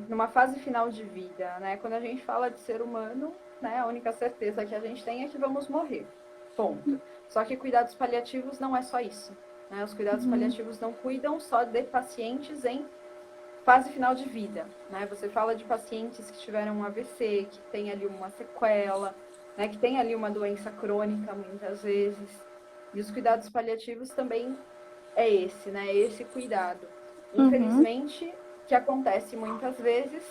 numa fase final de vida, né? Quando a gente fala de ser humano, né? A única certeza que a gente tem é que vamos morrer. Ponto. Só que cuidados paliativos não é só isso, né? Os cuidados paliativos não cuidam só de pacientes em fase final de vida, né? Você fala de pacientes que tiveram um AVC, que tem ali uma sequela, né? Que tem ali uma doença crônica muitas vezes. E os cuidados paliativos também é esse, né? Esse cuidado. Uhum, Infelizmente, o que acontece muitas vezes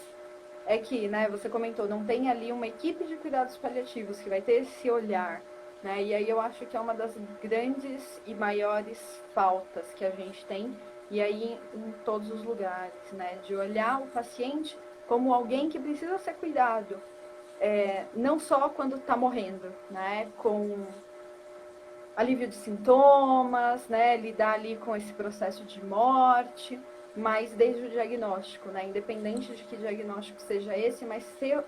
é que, né, você comentou, não tem ali uma equipe de cuidados paliativos que vai ter esse olhar, né? E aí eu acho que é uma das grandes e maiores faltas que a gente tem, e aí em todos os lugares, né? De olhar o paciente como alguém que precisa ser cuidado, não só quando está morrendo, né? Com alívio de sintomas, né? Lidar ali com esse processo de morte, mas desde o diagnóstico, né? Independente de que diagnóstico seja esse, mas ter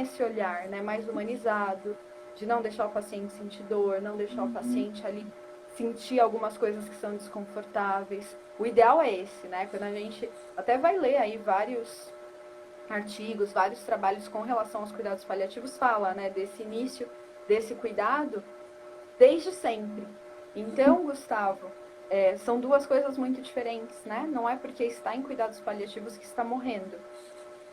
esse olhar, né? Mais humanizado, de não deixar o paciente sentir dor, não deixar o paciente ali sentir algumas coisas que são desconfortáveis. O ideal é esse, né? Quando a gente até vai ler aí vários artigos, vários trabalhos com relação aos cuidados paliativos, fala, né? Desse início, desse cuidado desde sempre. Então, Gustavo, são duas coisas muito diferentes, né? Não é porque está em cuidados paliativos que está morrendo,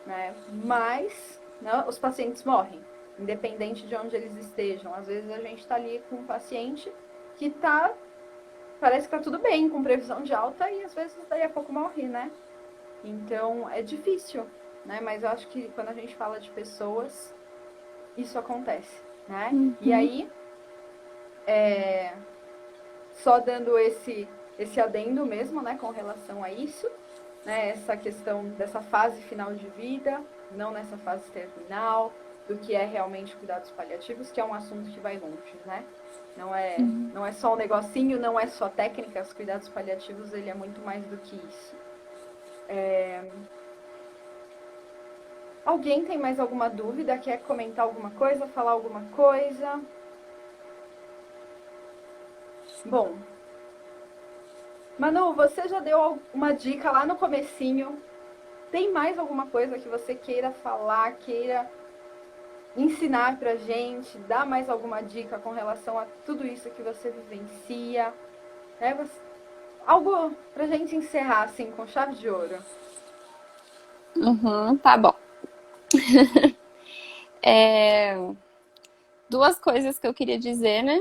né? Mas, né, os pacientes morrem, independente de onde eles estejam. Às vezes a gente está ali com um paciente que parece que está tudo bem, com previsão de alta, e às vezes daí a pouco morre, né? Então, é difícil, né? Mas eu acho que quando a gente fala de pessoas, isso acontece, né? E uhum. aí, só dando esse adendo mesmo, né, com relação a isso, né, essa questão dessa fase final de vida, não nessa fase terminal, do que é realmente cuidados paliativos, que é um assunto que vai longe, né? Não é só um negocinho, não é só técnica, os cuidados paliativos, ele é muito mais do que isso. Alguém tem mais alguma dúvida? Quer comentar alguma coisa, falar alguma coisa? Bom, Manu, você já deu uma dica lá no comecinho. Tem mais alguma coisa que você queira falar, queira ensinar pra gente, dar mais alguma dica com relação a tudo isso que você vivencia? Algo pra gente encerrar assim com chave de ouro. Uhum, tá bom. Duas coisas que eu queria dizer, né?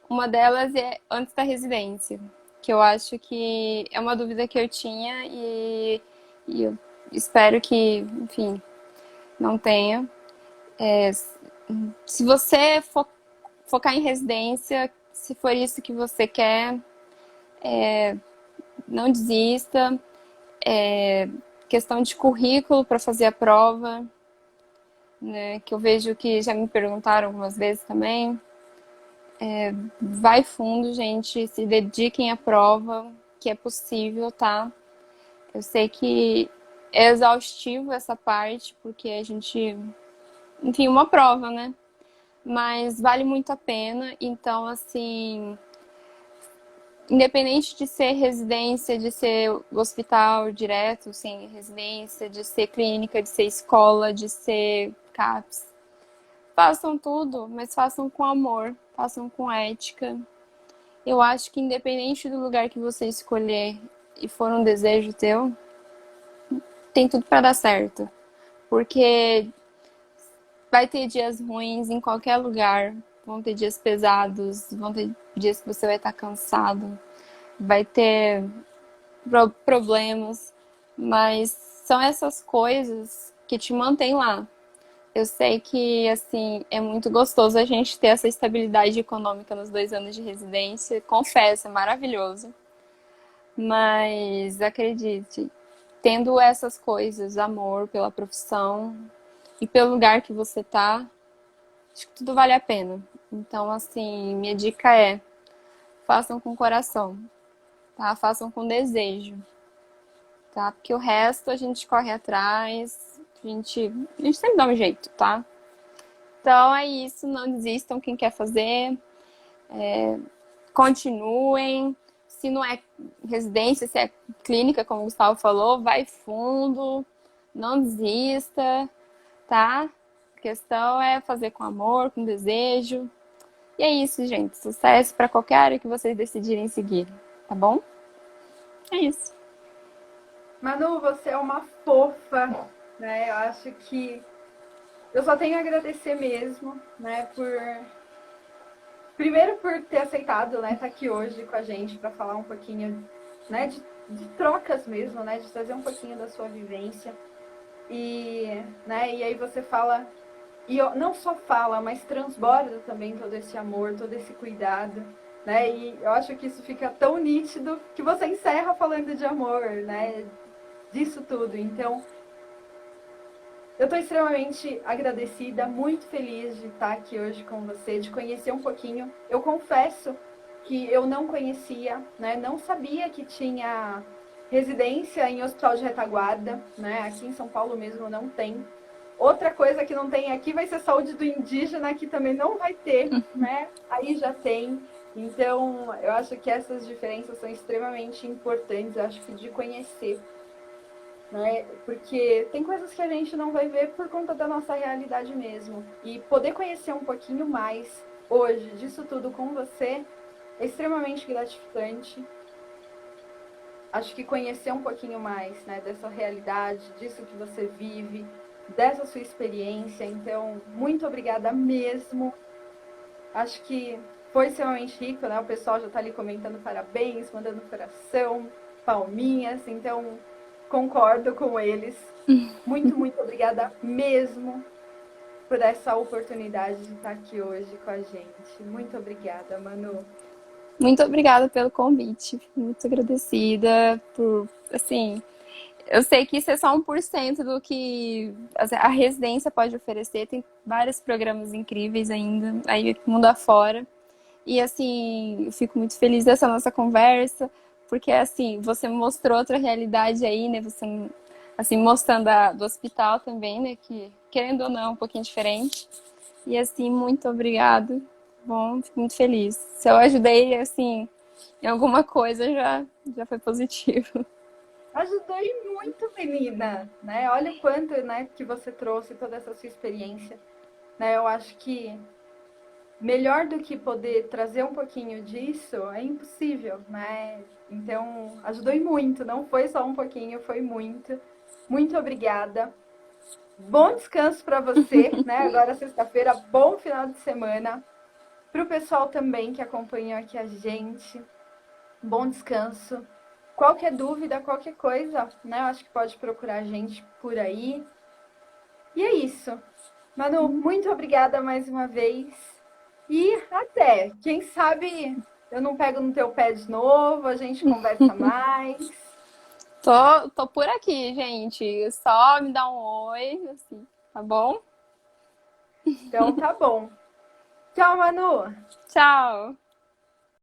Uma delas é antes da residência, que eu acho que é uma dúvida que eu tinha e eu espero que, enfim, não tenha. É, se você focar em residência, se for isso que você quer, não desista. Questão de currículo para fazer a prova, né? Que eu vejo que já me perguntaram algumas vezes também. Vai fundo, gente, se dediquem à prova, que é possível, tá? Eu sei que é exaustivo essa parte, porque a gente, enfim, uma prova, né? Mas vale muito a pena. Então, assim, independente de ser residência, de ser hospital direto, sem residência, de ser clínica, de ser escola, de ser CAPS, façam tudo, mas façam com amor, façam com ética. Eu acho que independente do lugar que você escolher e for um desejo teu, tem tudo para dar certo. Porque vai ter dias ruins em qualquer lugar, vão ter dias pesados, vão ter dias que você vai estar cansado, vai ter problemas, mas são essas coisas que te mantêm lá. Eu sei que, assim, é muito gostoso a gente ter essa estabilidade econômica nos 2 anos de residência. Confesso, é maravilhoso. Mas acredite, tendo essas coisas, amor pela profissão e pelo lugar que você tá, acho que tudo vale a pena. Então, assim, minha dica é: façam com coração, tá? Façam com desejo, tá? Porque o resto a gente corre atrás, a gente sempre dá um jeito, tá? Então é isso, não desistam quem quer fazer, continuem. Se não é residência, se é clínica, como o Gustavo falou, vai fundo, não desista, tá? A questão é fazer com amor, com desejo. E é isso, gente. Sucesso para qualquer área que vocês decidirem seguir, tá bom? É isso. Manu, você é uma fofa, né? Eu acho que eu só tenho a agradecer mesmo, né, primeiro por ter aceitado, né, estar aqui hoje com a gente para falar um pouquinho, né, de trocas mesmo, né, de trazer um pouquinho da sua vivência. E aí você fala, e não só fala, mas transborda também todo esse amor, todo esse cuidado, né? E eu acho que isso fica tão nítido que você encerra falando de amor, né? Disso tudo. Então, eu estou extremamente agradecida, muito feliz de estar aqui hoje com você, de conhecer um pouquinho. Eu confesso que eu não conhecia, né? Não sabia que tinha residência em hospital de retaguarda, né? Aqui em São Paulo mesmo não tem. Outra coisa que não tem aqui vai ser saúde do indígena, que também não vai ter, né? Aí já tem. Então, eu acho que essas diferenças são extremamente importantes, eu acho que de conhecer, né? Porque tem coisas que a gente não vai ver por conta da nossa realidade mesmo. E poder conhecer um pouquinho mais hoje disso tudo com você é extremamente gratificante. Acho que conhecer um pouquinho mais, né, dessa realidade, disso que você vive, dessa sua experiência. Então, muito obrigada mesmo. Acho que foi extremamente rico, né? O pessoal já está ali comentando parabéns, mandando coração, palminhas. Então, concordo com eles. Muito, muito obrigada mesmo por essa oportunidade de estar aqui hoje com a gente. Muito obrigada, Manu. Muito obrigada pelo convite. Muito agradecida por, assim, eu sei que isso é só 1% do que a residência pode oferecer. Tem vários programas incríveis ainda, aí mundo afora. E assim, eu fico muito feliz dessa nossa conversa, porque assim, você mostrou outra realidade aí, né? Você, assim, mostrando do hospital também, né? Que, querendo ou não, é um pouquinho diferente. E assim, muito obrigado. Bom, fico muito feliz. Se eu ajudei, assim, em alguma coisa, já foi positivo. Ajudou e muito, menina, né? Olha o quanto, né, que você trouxe toda essa sua experiência, né? Eu acho que melhor do que poder trazer um pouquinho disso é impossível, né? Então, ajudou e muito, não foi só um pouquinho, foi muito. Muito obrigada. Bom descanso para você, né? Agora sexta-feira, bom final de semana. Para o pessoal também que acompanhou aqui a gente, bom descanso. Qualquer dúvida, qualquer coisa, né? Eu acho que pode procurar a gente por aí. E é isso. Manu, muito obrigada mais uma vez. E até, quem sabe eu não pego no teu pé de novo, a gente conversa mais. Tô por aqui, gente. Só me dá um oi, assim, tá bom? Então tá bom. Tchau, Manu. Tchau!